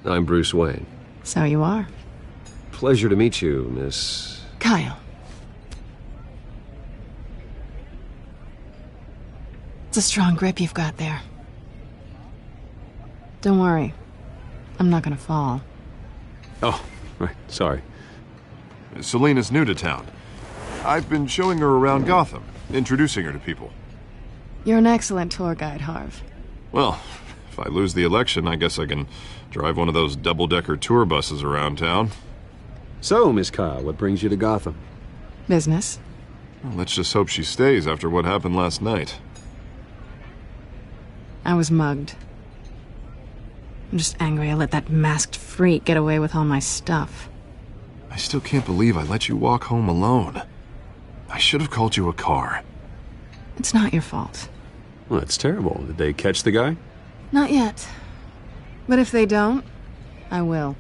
I'm Bruce Wayne. So you are. Pleasure to meet you, Miss... Kyle. It's a strong grip you've got there. Don't worry. I'm not gonna fall. Oh, right. Sorry. Selina's new to town. I've been showing her around Gotham, introducing her to people. You're an excellent tour guide, Harv. Well, if I lose the election, I guess I can drive one of those double-decker tour buses around town. So, Miss Kyle, what brings you to Gotham? Business. Well, let's just hope she stays after what happened last night. I was mugged. I'm just angry I let that masked freak get away with all my stuff. I still can't believe I let you walk home alone. I should have called you a car. It's not your fault. Well, that's terrible. Did they catch the guy? Not yet. But if they don't, I will.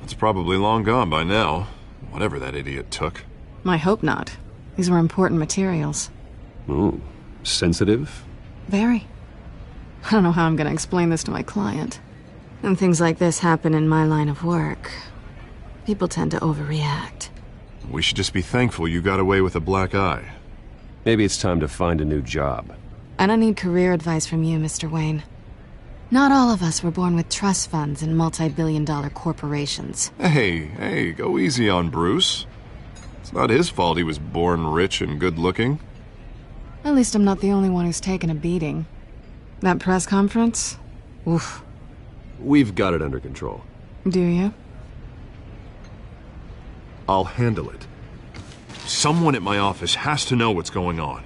It's probably long gone by now, whatever that idiot took. I hope not. These were important materials. Ooh, sensitive? Very. I don't know how I'm gonna explain this to my client. When things like this happen in my line of work, people tend to overreact. We should just be thankful you got away with a black eye. Maybe it's time to find a new job. I don't need career advice from you, Mr. Wayne. Not all of us were born with trust funds and multi-billion-dollar corporations. Hey, go easy on Bruce. It's not his fault he was born rich and good-looking. At least I'm not the only one who's taken a beating. That press conference? Oof. We've got it under control. Do you? I'll handle it. Someone at my office has to know what's going on.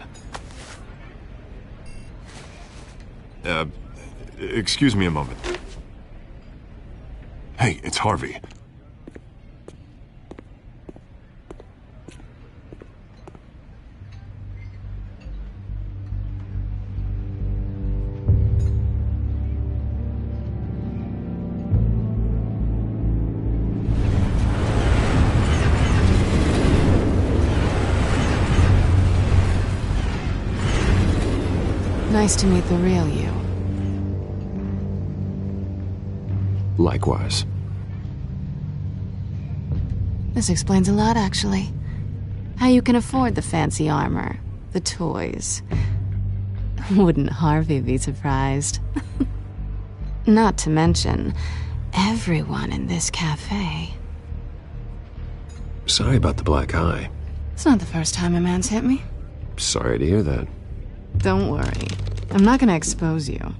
Excuse me a moment. Hey, it's Harvey. Nice to meet the real you. Likewise. This explains a lot, actually. How you can afford the fancy armor, the toys. Wouldn't Harvey be surprised? Not to mention, everyone in this cafe. Sorry about the black eye. It's not the first time a man's hit me. Sorry to hear that. Don't worry. I'm not gonna expose you.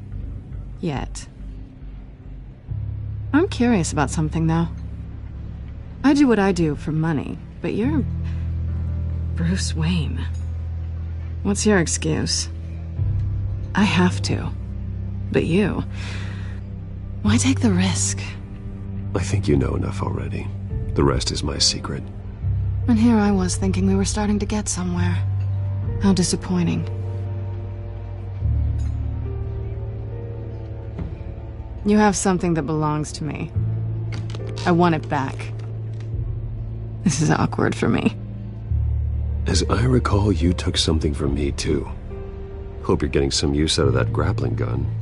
Yet. I'm curious about something, though. I do what I do for money, but you're... Bruce Wayne. What's your excuse? I have to. But you... Why take the risk? I think you know enough already. The rest is my secret. And here I was thinking we were starting to get somewhere. How disappointing. You have something that belongs to me. I want it back. This is awkward for me. As I recall, you took something from me, too. Hope you're getting some use out of that grappling gun.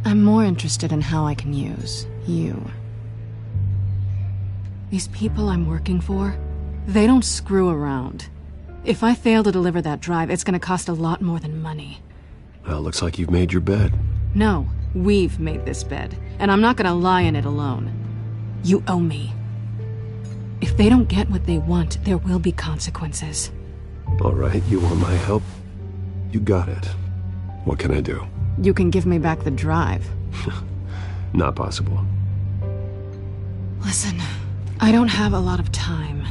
I'm more interested in how I can use you. These people I'm working for, they don't screw around. If I fail to deliver that drive, it's gonna cost a lot more than money. Well, looks like you've made your bed. No, we've made this bed, and I'm not gonna lie in it alone. You owe me. If they don't get what they want, there will be consequences. All right, you want my help? You got it. What can I do? You can give me back the drive. Not possible. Listen, I don't have a lot of time.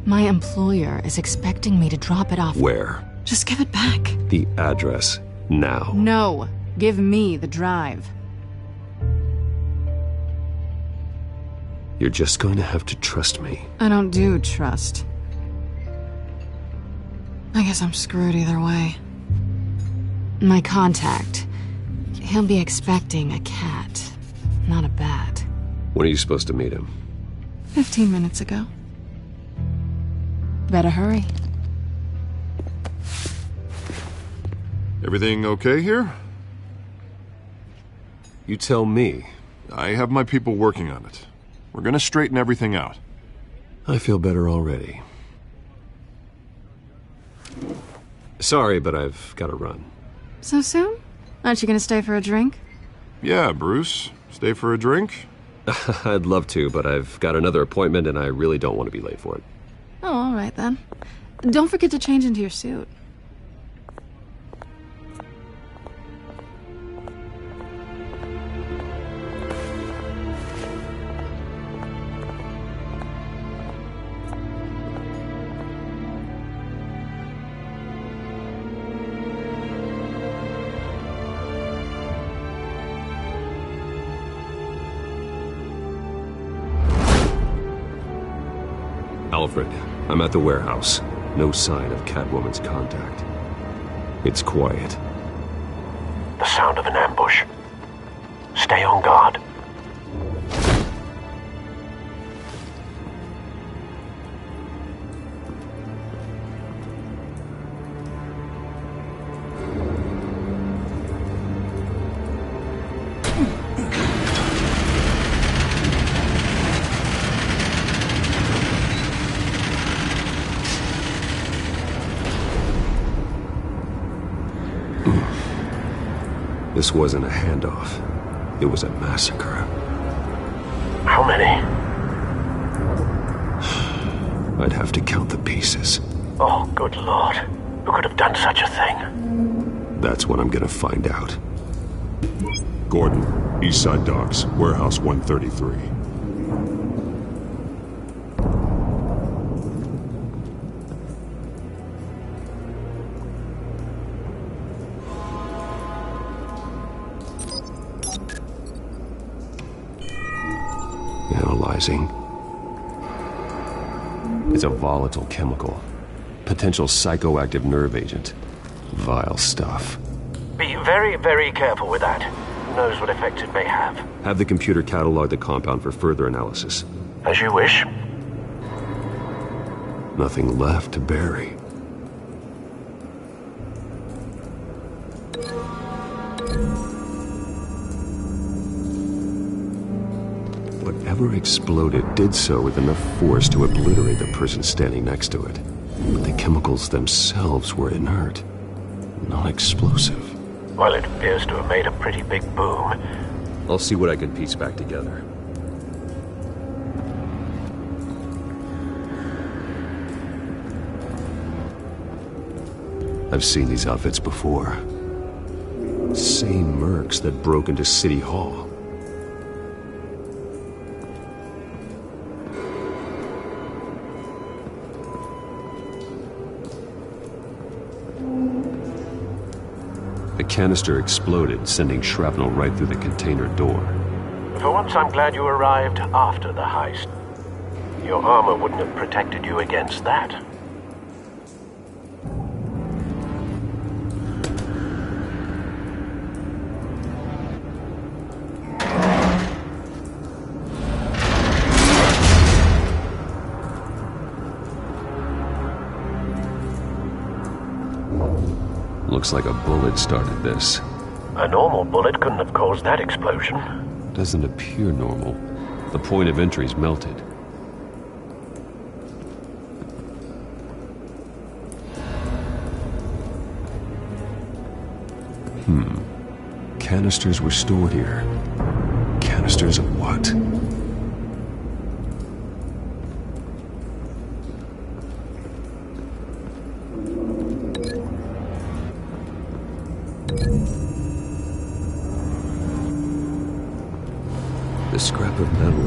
My employer is expecting me to drop it off. Where? Just give it back. The address, now. No, give me the drive. You're just going to have to trust me. I don't do trust. I guess I'm screwed either way. My contact, he'll be expecting a cat, not a bat. When are you supposed to meet him? 15 minutes ago. Better hurry. Everything okay here? You tell me. I have my people working on it. We're gonna straighten everything out. I feel better already. Sorry, but I've got to run. So soon? Aren't you gonna stay for a drink? Yeah, Bruce. Stay for a drink? I'd love to, but I've got another appointment and I really don't want to be late for it. Oh, all right then. Don't forget to change into your suit. Alfred, I'm at the warehouse. No sign of Catwoman's contact. It's quiet. The sound of an ambush. Stay on guard. This wasn't a handoff. It was a massacre. How many? I'd have to count the pieces. Oh, good Lord. Who could have done such a thing? That's what I'm gonna find out. Gordon, Eastside Docks, Warehouse 133. Analyzing. It's a volatile chemical. Potential psychoactive nerve agent. Vile stuff. Be very, very careful with that. Who knows what effect it may have. Have the computer catalog the compound for further analysis. As you wish. Nothing left to bury. Whatever exploded did so with enough force to obliterate the person standing next to it. But the chemicals themselves were inert, not explosive. Well, it appears to have made a pretty big boom. I'll see what I can piece back together. I've seen these outfits before. Same mercs that broke into City Hall. The canister exploded, sending shrapnel right through the container door. For once, I'm glad you arrived after the heist. Your armor wouldn't have protected you against that. Looks like a bullet started this. A normal bullet couldn't have caused that explosion. Doesn't appear normal. The point of entry's melted. Canisters were stored here. Canisters of what?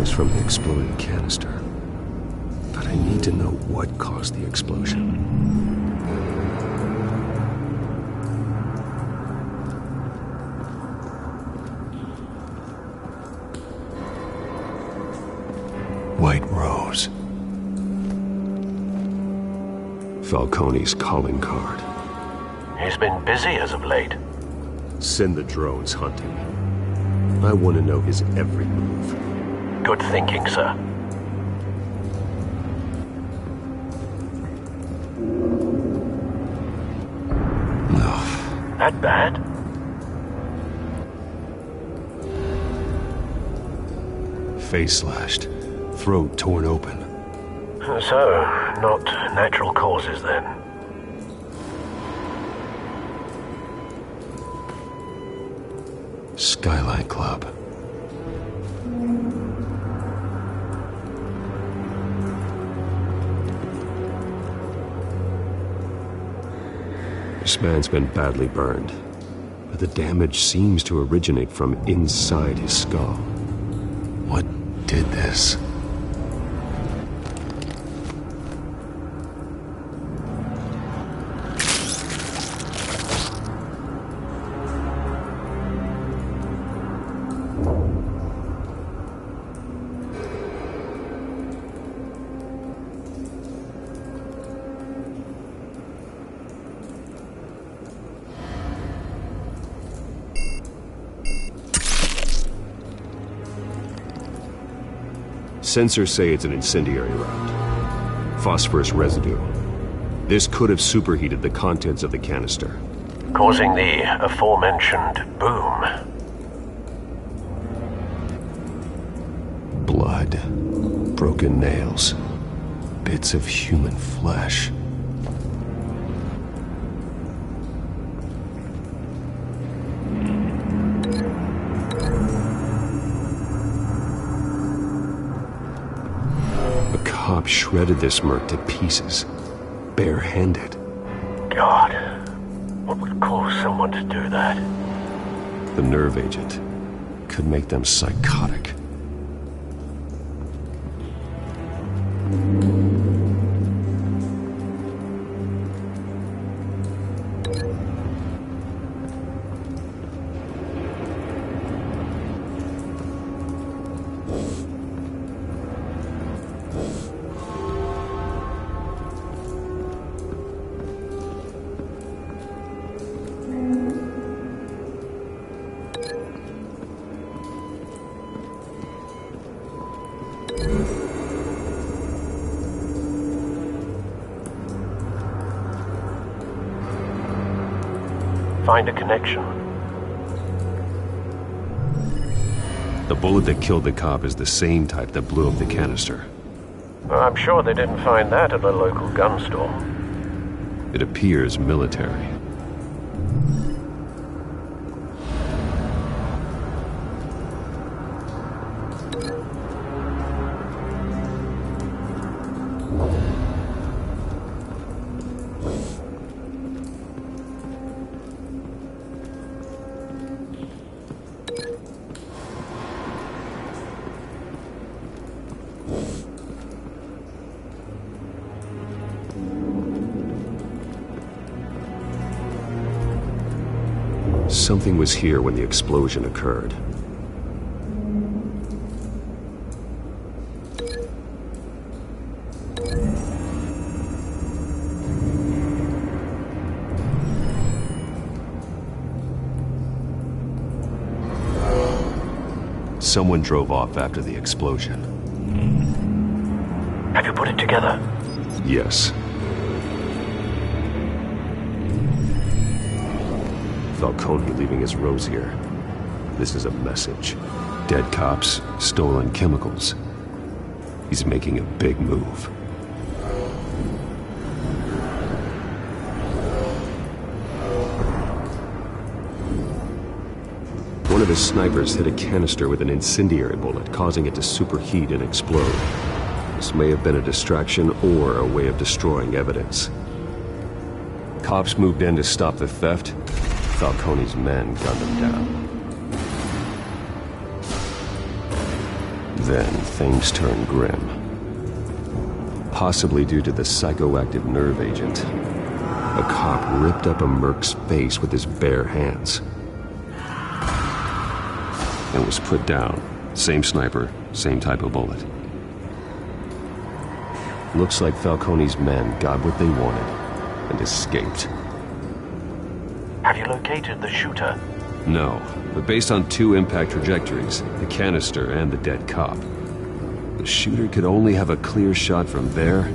was from the exploding canister. But I need to know what caused the explosion. White Rose. Falcone's calling card. He's been busy as of late. Send the drones hunting. I want to know his every move. Good thinking, sir. No. That bad? Face slashed. Throat torn open. So, not natural causes then. Skyline Club. This man's been badly burned, but the damage seems to originate from inside his skull. What did this? Sensors say it's an incendiary round. Phosphorus residue. This could have superheated the contents of the canister, causing the aforementioned boom. Blood. Broken nails. Bits of human flesh. Cop shredded this merc to pieces, barehanded. God, what would cause someone to do that? The nerve agent could make them psychotic. Find a connection. The bullet that killed the cop is the same type that blew up the canister. I'm sure they didn't find that at a local gun store. It appears military. Something was here when the explosion occurred. Someone drove off after the explosion. Have you put it together? Yes. Falcone leaving his rose here. This is a message. Dead cops, stolen chemicals. He's making a big move. One of his snipers hit a canister with an incendiary bullet, causing it to superheat and explode. This may have been a distraction or a way of destroying evidence. Cops moved in to stop the theft. Falcone's men gunned them down. Then things turn grim. Possibly due to the psychoactive nerve agent. A cop ripped up a merc's face with his bare hands. And was put down. Same sniper, same type of bullet. Looks like Falcone's men got what they wanted and escaped. Have you located the shooter? No, but based on 2 impact trajectories, the canister and the dead cop, the shooter could only have a clear shot from there,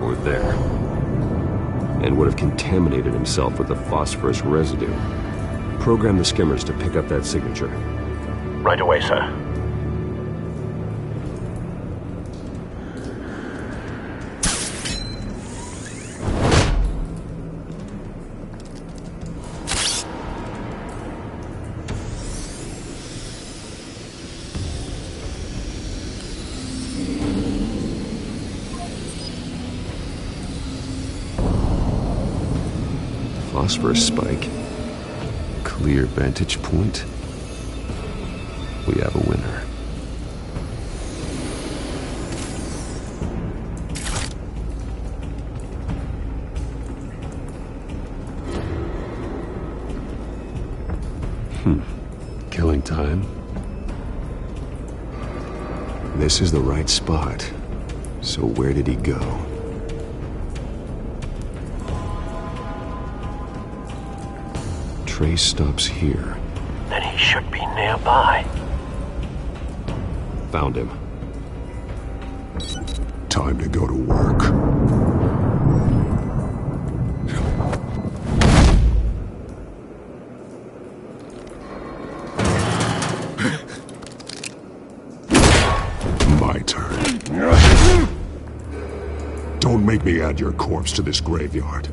or there. And would have contaminated himself with the phosphorus residue. Program the skimmers to pick up that signature. Right away, sir. Phosphorus spike. Clear vantage point. We have a winner. Killing time. This is the right spot. So where did he go? Trace stops here. Then he should be nearby. Found him. Time to go to work. My turn. Don't make me add your corpse to this graveyard.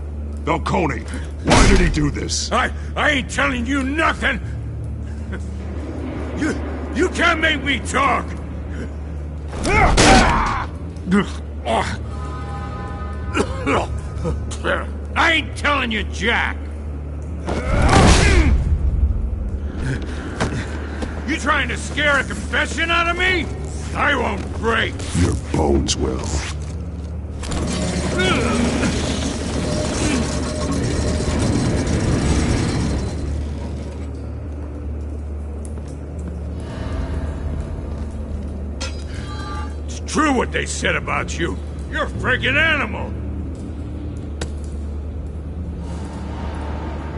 Falcone, why did he do this? I ain't telling you nothing! You can't make me talk! I ain't telling you jack! You trying to scare a confession out of me? I won't break! Your bones will. True what they said about you. You're a freaking animal.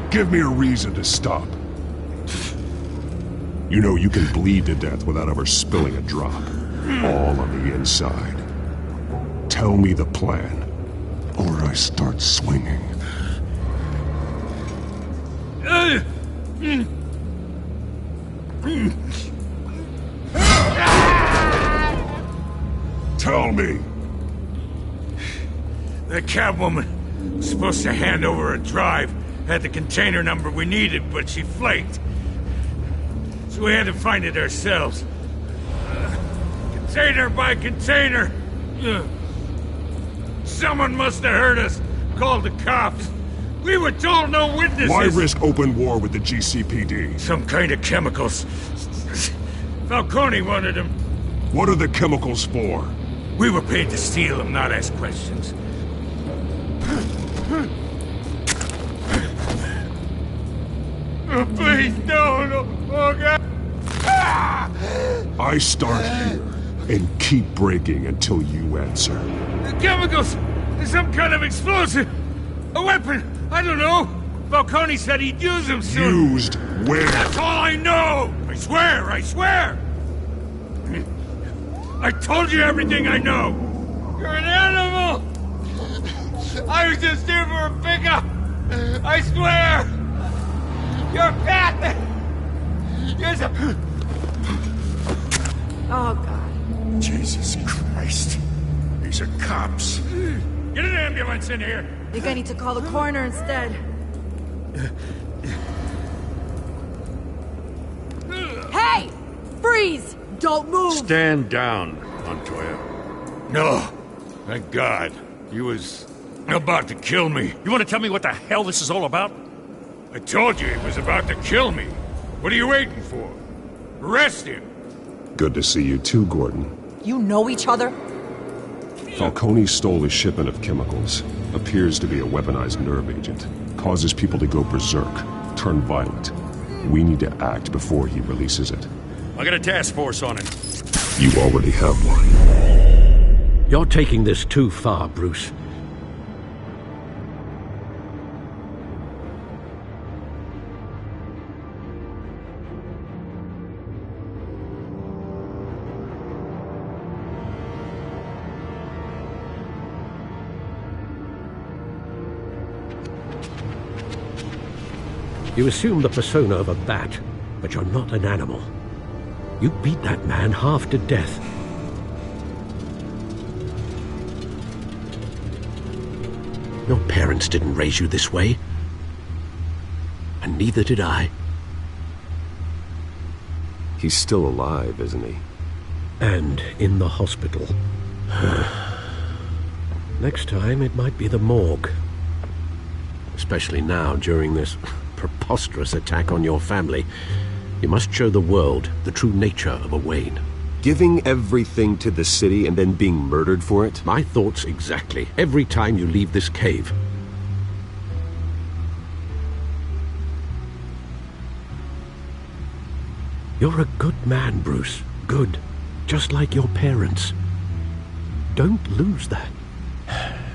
Give me a reason to stop. You know you can bleed to death without ever spilling a drop. All on the inside. Tell me the plan, or I start swinging. Tell me. The Catwoman was supposed to hand over a drive, had the container number we needed, but she flaked. So we had to find it ourselves. Container by container. Someone must have heard us, called the cops. We were told no witnesses. Why risk open war with the GCPD? Some kind of chemicals. Falcone wanted them. What are the chemicals for? We were paid to steal them, not ask questions. Oh, please, no. Oh, God. I start here and keep breaking until you answer. The chemicals! There's some kind of explosive! A weapon! I don't know! Falcone said he'd use them soon! Used where? That's all I know! I swear! I told you everything I know! You're an animal! I was just here for a pickup! I swear! You're a pet! You're a... Oh, God. Jesus Christ. These are cops. Get an ambulance in here! I think I need to call the coroner instead. Hey! Freeze! Don't move! Stand down, Montoya. No. Thank God. He was about to kill me. You want to tell me what the hell this is all about? I told you he was about to kill me. What are you waiting for? Arrest him. Good to see you too, Gordon. You know each other? Falcone stole a shipment of chemicals. Appears to be a weaponized nerve agent. Causes people to go berserk, turn violent. We need to act before he releases it. I got a task force on it. You already have one. You're taking this too far, Bruce. You assume the persona of a bat, but you're not an animal. You beat that man half to death. Your parents didn't raise you this way. And neither did I. He's still alive, isn't he? And in the hospital. Next time, it might be the morgue. Especially now, during this preposterous attack on your family. You must show the world the true nature of a Wayne. Giving everything to the city and then being murdered for it? My thoughts exactly. Every time you leave this cave. You're a good man, Bruce. Good. Just like your parents. Don't lose that.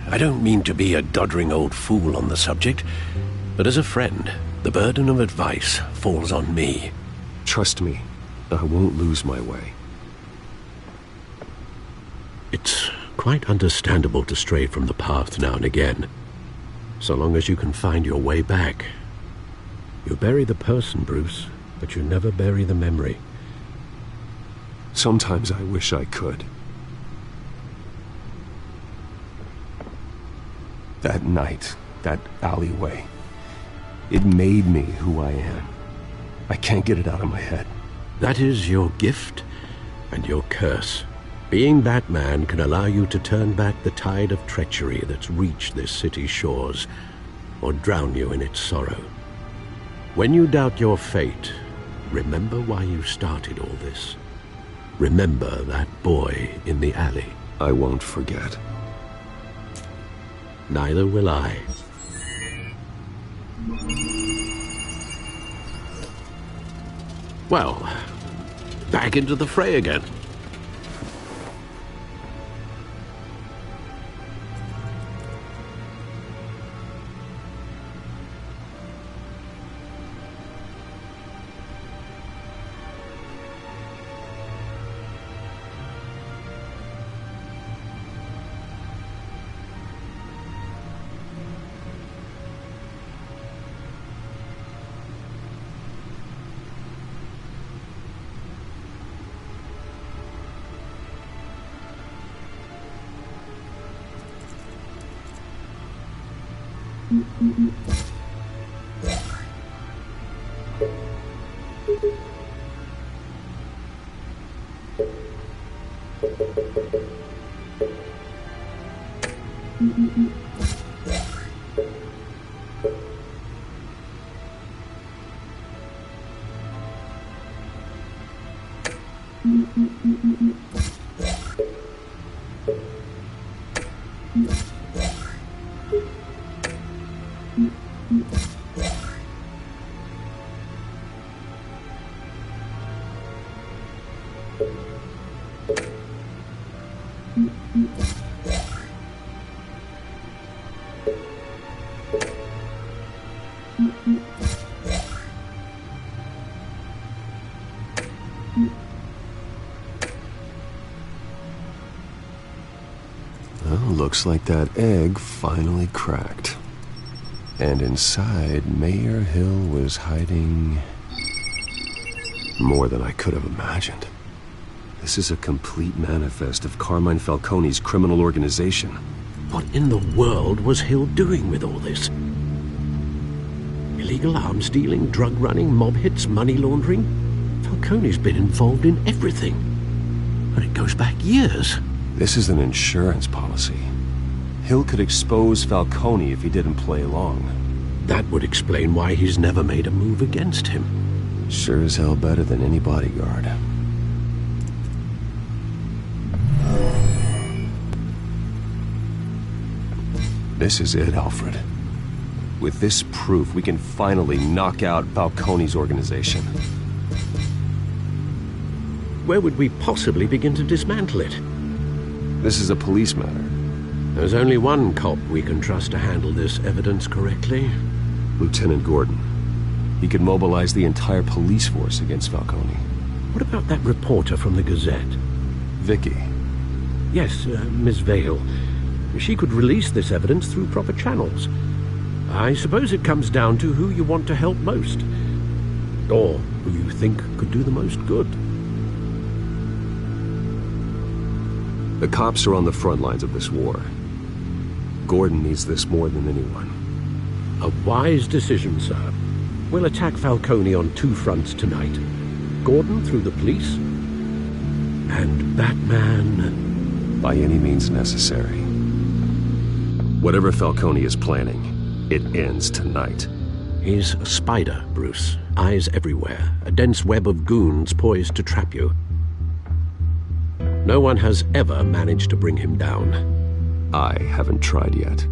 I don't mean to be a doddering old fool on the subject, but as a friend, the burden of advice falls on me. Trust me, I won't lose my way. It's quite understandable to stray from the path now and again, so long as you can find your way back. You bury the person, Bruce, but you never bury the memory. Sometimes I wish I could. That night, that alleyway, it made me who I am. I can't get it out of my head. That is your gift and your curse. Being Batman can allow you to turn back the tide of treachery that's reached this city's shores, or drown you in its sorrow. When you doubt your fate, remember why you started all this. Remember that boy in the alley. I won't forget. Neither will I. Well, back into the fray again. Looks like that egg finally cracked. And inside, Mayor Hill was hiding more than I could have imagined. This is a complete manifest of Carmine Falcone's criminal organization. What in the world was Hill doing with all this? Illegal arms dealing, drug running, mob hits, money laundering? Falcone's been involved in everything. And it goes back years. This is an insurance policy. Hill could expose Falcone if he didn't play along. That would explain why he's never made a move against him. Sure as hell better than any bodyguard. This is it, Alfred. With this proof, we can finally knock out Falcone's organization. Where would we possibly begin to dismantle it? This is a police matter. There's only one cop we can trust to handle this evidence correctly. Lieutenant Gordon. He could mobilize the entire police force against Falcone. What about that reporter from the Gazette? Vicky. Yes, Miss Vale. She could release this evidence through proper channels. I suppose it comes down to who you want to help most. Or who you think could do the most good. The cops are on the front lines of this war. Gordon needs this more than anyone. A wise decision, sir. We'll attack Falcone on two fronts tonight. Gordon through the police, and Batman... by any means necessary. Whatever Falcone is planning, it ends tonight. He's a spider, Bruce. Eyes everywhere. A dense web of goons poised to trap you. No one has ever managed to bring him down. I haven't tried yet.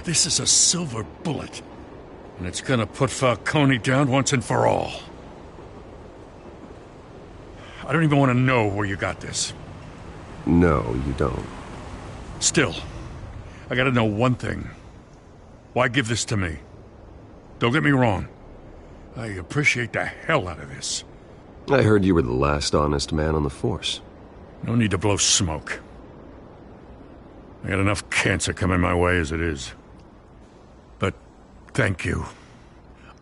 This is a silver bullet. And it's gonna put Falcone down once and for all. I don't even want to know where you got this. No, you don't. Still, I gotta know one thing. Why give this to me? Don't get me wrong. I appreciate the hell out of this. I heard you were the last honest man on the force. No need to blow smoke. I got enough cancer coming my way as it is. But thank you.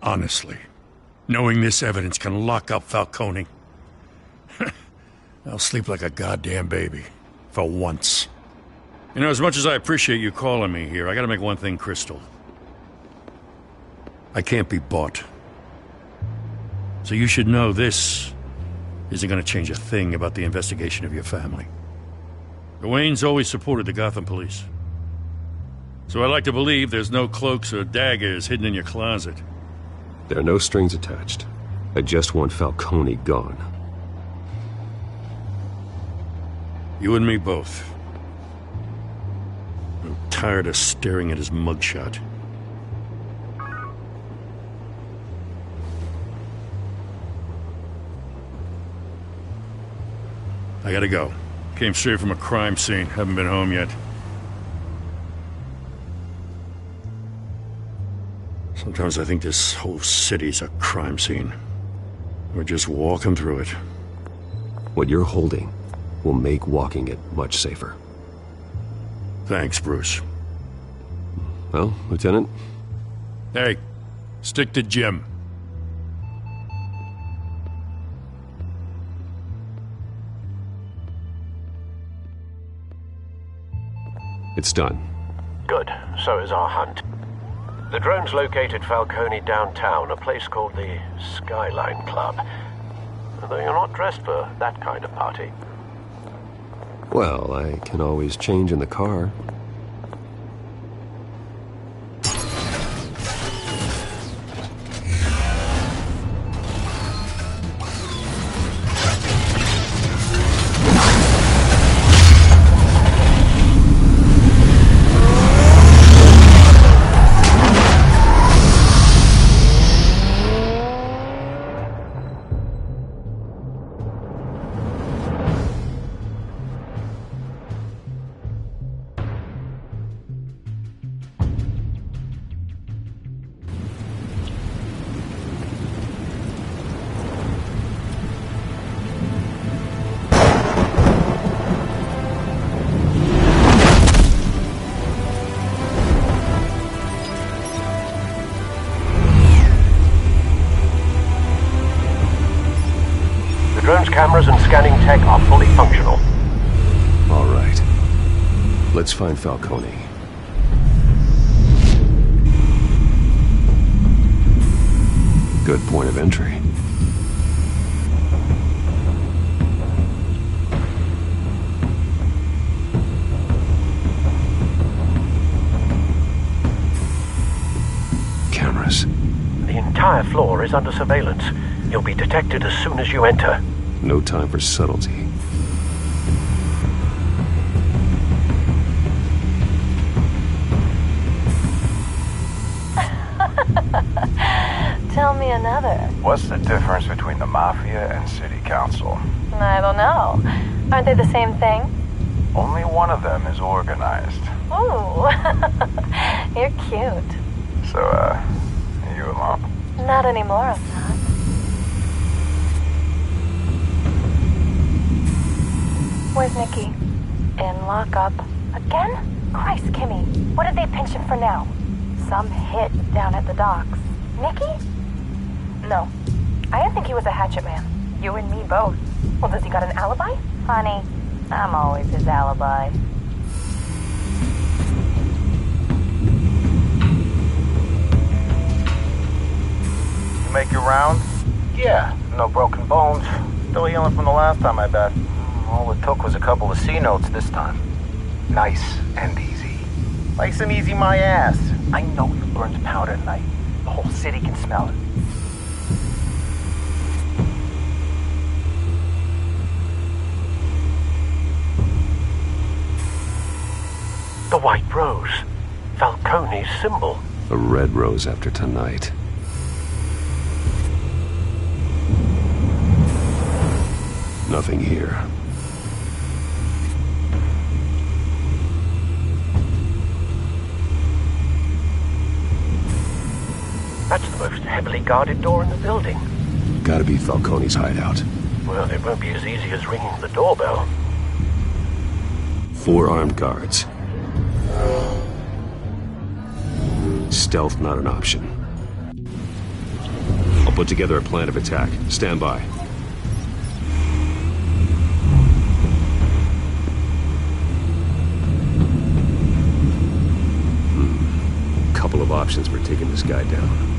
Honestly. Knowing this evidence can lock up Falcone. I'll sleep like a goddamn baby. For once. You know, as much as I appreciate you calling me here, I gotta make one thing crystal. I can't be bought. So you should know this isn't gonna change a thing about the investigation of your family. The Waynes always supported the Gotham police. So I like to believe there's no cloaks or daggers hidden in your closet. There are no strings attached. I just want Falcone gone. You and me both. I'm tired of staring at his mugshot. I gotta go. Came straight from a crime scene. Haven't been home yet. Sometimes I think this whole city's a crime scene. We're just walking through it. What you're holding will make walking it much safer. Thanks, Bruce. Well, Lieutenant? Hey, stick to Jim. It's done. Good. So is our hunt. The drones located Falcone downtown, a place called the Skyline Club. Though you're not dressed for that kind of party. Well, I can always change in the car. Drone's cameras and scanning tech are fully functional. All right. Let's find Falcone. Good point of entry. Cameras. The entire floor is under surveillance. You'll be detected as soon as you enter. No time for subtlety. Tell me another. What's the difference between the Mafia and City Council? I don't know. Aren't they the same thing? Only one of them is organized. Ooh, you're cute. So, are you alone? Not anymore, I'm not. Where's Nikki? In lockup. Again? Christ, Kimmy. What did they pinch him for now? Some hit down at the docks. Nikki? No. I didn't think he was a hatchet man. You and me both. Well, does he got an alibi? Honey, I'm always his alibi. You make your rounds? Yeah, no broken bones. Still healing from the last time, I bet. All it took was a couple of C notes this time. Nice and easy. Nice and easy, my ass. I know you burned powder tonight. The whole city can smell it. The white rose. Falcone's symbol. A red rose after tonight. Nothing here. That's the most heavily guarded door in the building. Gotta be Falcone's hideout. Well, it won't be as easy as ringing the doorbell. 4 armed guards. Stealth not an option. I'll put together a plan of attack. Stand by. Couple of options for taking this guy down.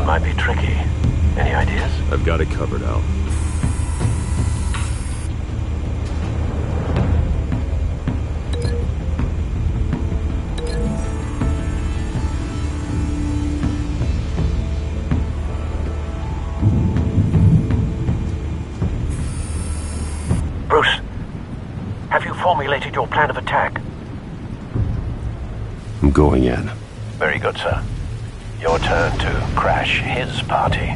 Might be tricky. Any ideas? I've got it covered, Al. Bruce, have you formulated your plan of attack? I'm going in. Very good, sir. Your turn to crash his party.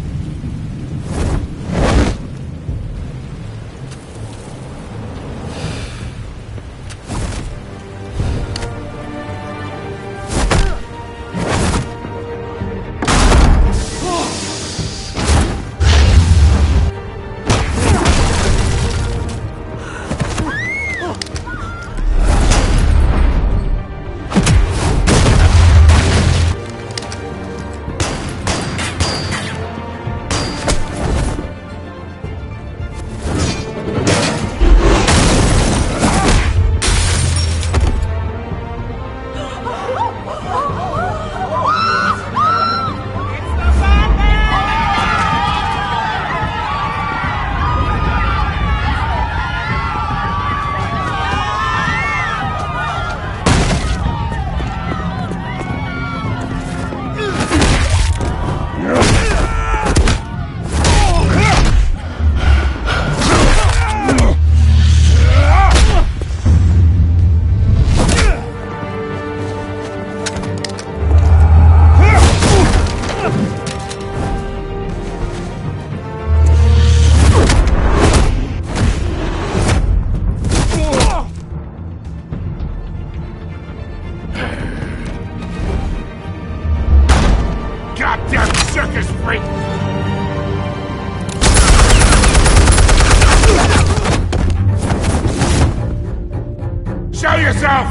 yourself!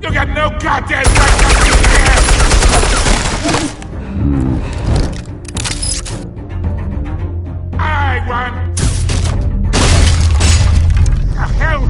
You got no goddamn right to be here! I want... The hell?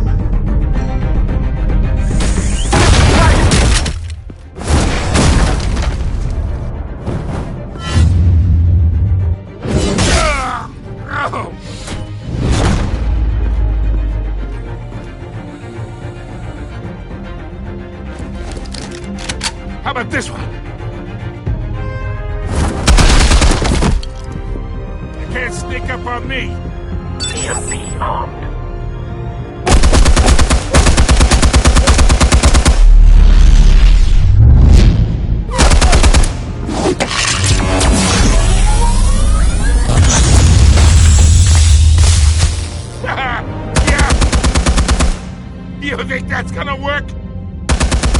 How about this one? You can't sneak up on me. EMP armed. Yeah. You think that's gonna work?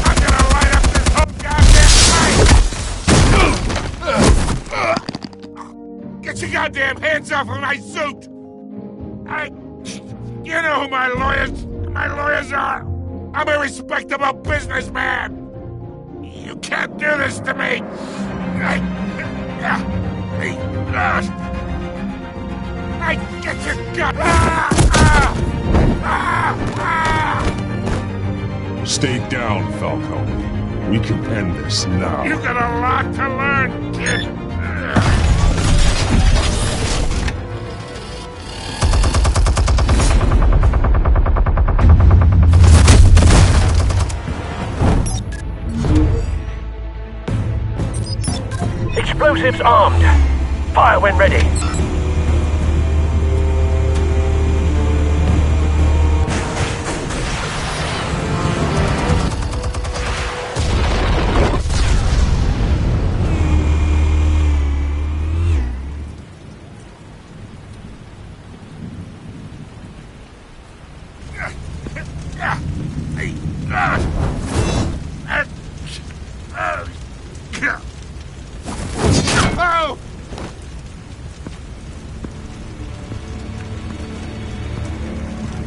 I'm gonna light up this whole goddamn place! Get your goddamn hands off of my suit! You know who my lawyers are! I'm a respectable businessman! You can't do this to me! I get your gun! Stay down, Falcone. We can end this now. You got a lot to learn, kid! Explosives armed. Fire when ready.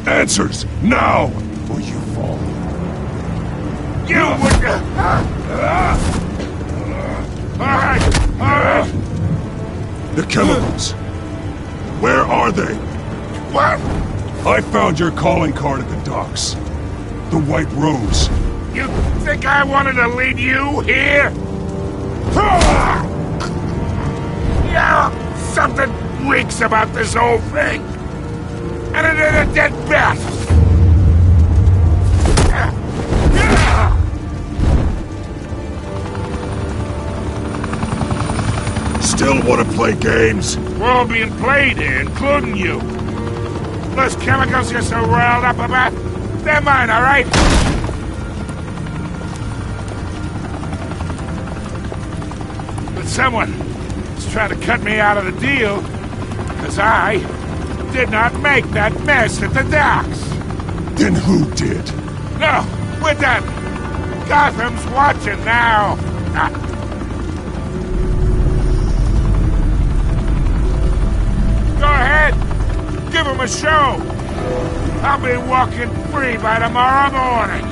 Answers, now, or you fall. You would... Alright! The chemicals. Where are they? What? I found your calling card at the docks. The White Rose. You think I wanted to lead you here? Yeah, something reeks about this whole thing. And it ain't a dead bat! Still want to play games? We're all being played here, including you. Those chemicals you're so riled up about, they're mine, all right? But someone is trying to cut me out of the deal, because I did not make that mess at the docks. Then who did? No, we're done. Gotham's watching now. Go ahead. Give him a show. I'll be walking free by tomorrow morning.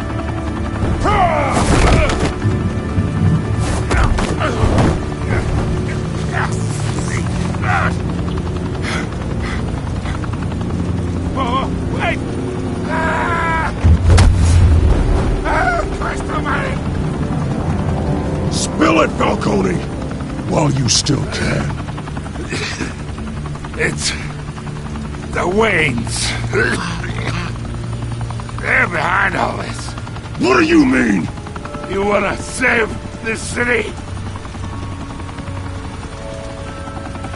Oh, wait! Christ almighty! Spill it, Falcone! While you still can. It's... the Waynes. They're behind all this. What do you mean? You wanna save this city?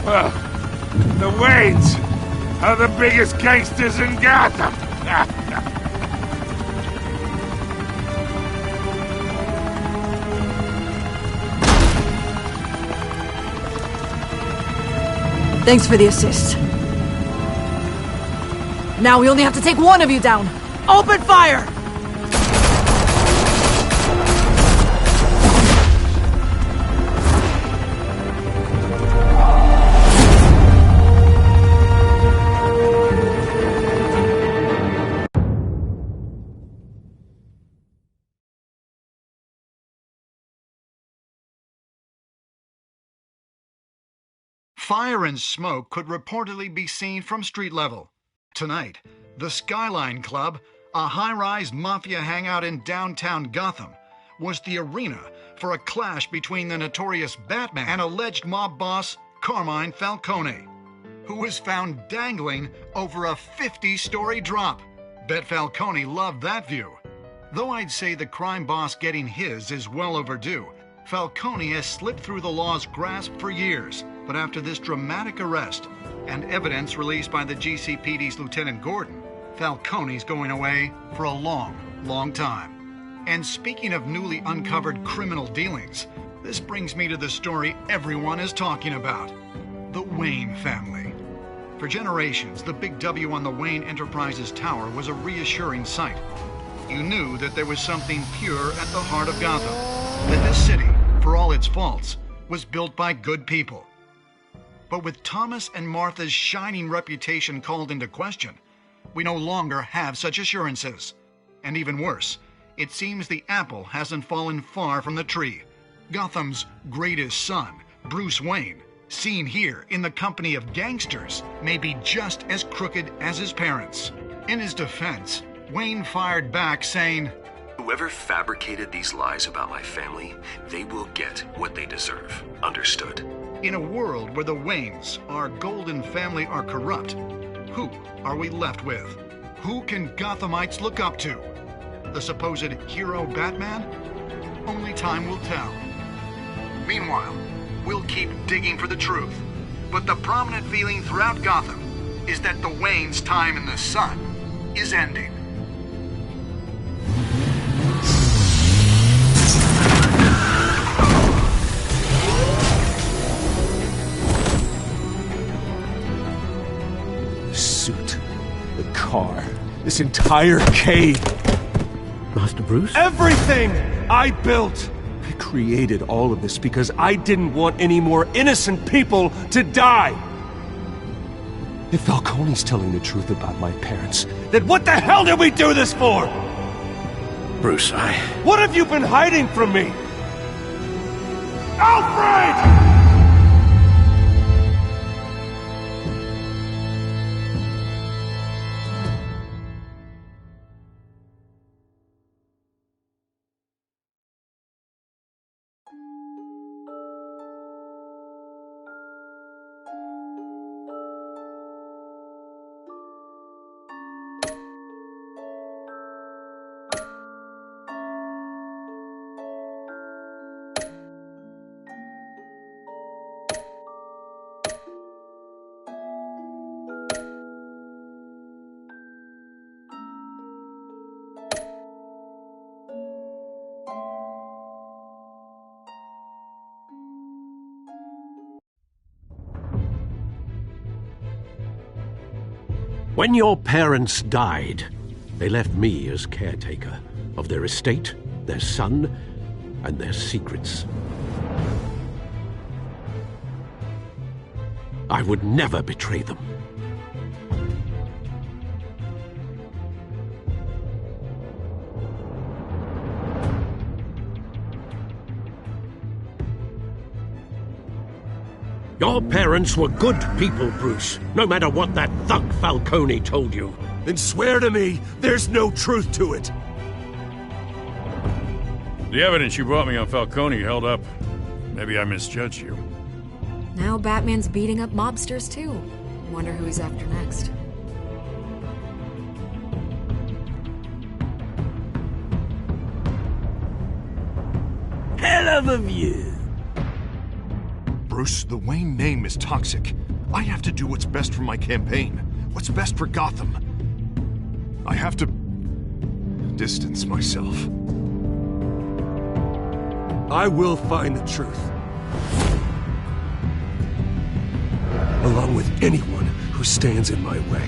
Well, the Waynes are the biggest gangsters in Gotham. Thanks for the assist. Now we only have to take one of you down. Open fire! Fire and smoke could reportedly be seen from street level. Tonight, the Skyline Club, a high-rise mafia hangout in downtown Gotham, was the arena for a clash between the notorious Batman and alleged mob boss Carmine Falcone, who was found dangling over a 50-story drop. Bet Falcone loved that view. Though I'd say the crime boss getting his is well overdue, Falcone has slipped through the law's grasp for years. But after this dramatic arrest and evidence released by the GCPD's Lieutenant Gordon, Falcone's going away for a long, long time. And speaking of newly uncovered criminal dealings, this brings me to the story everyone is talking about: the Wayne family. For generations, the big W on the Wayne Enterprises tower was a reassuring sight. You knew that there was something pure at the heart of Gotham, that this city, for all its faults, was built by good people. But with Thomas and Martha's shining reputation called into question, we no longer have such assurances. And even worse, it seems the apple hasn't fallen far from the tree. Gotham's greatest son, Bruce Wayne, seen here in the company of gangsters, may be just as crooked as his parents. In his defense, Wayne fired back saying, "Whoever fabricated these lies about my family, they will get what they deserve. Understood?" In a world where the Waynes, our golden family, are corrupt, who are we left with? Who can Gothamites look up to? The supposed hero Batman? Only time will tell. Meanwhile, we'll keep digging for the truth. But the prominent feeling throughout Gotham is that the Waynes' time in the sun is ending. The suit, the car, this entire cave. Master Bruce? Everything I built! I created all of this because I didn't want any more innocent people to die! If Falcone's telling the truth about my parents, then what the hell did we do this for? Bruce, What have you been hiding from me? Alfred! When your parents died, they left me as caretaker of their estate, their son, and their secrets. I would never betray them. Your parents were good people, Bruce, no matter what that thug Falcone told you. Then swear to me there's no truth to it. The evidence you brought me on Falcone held up. Maybe I misjudged you. Now Batman's beating up mobsters, too. Wonder who he's after next. Hell of a view. Bruce, the Wayne name is toxic. I have to do what's best for my campaign. What's best for Gotham. I have to distance myself. I will find the truth. Along with anyone who stands in my way.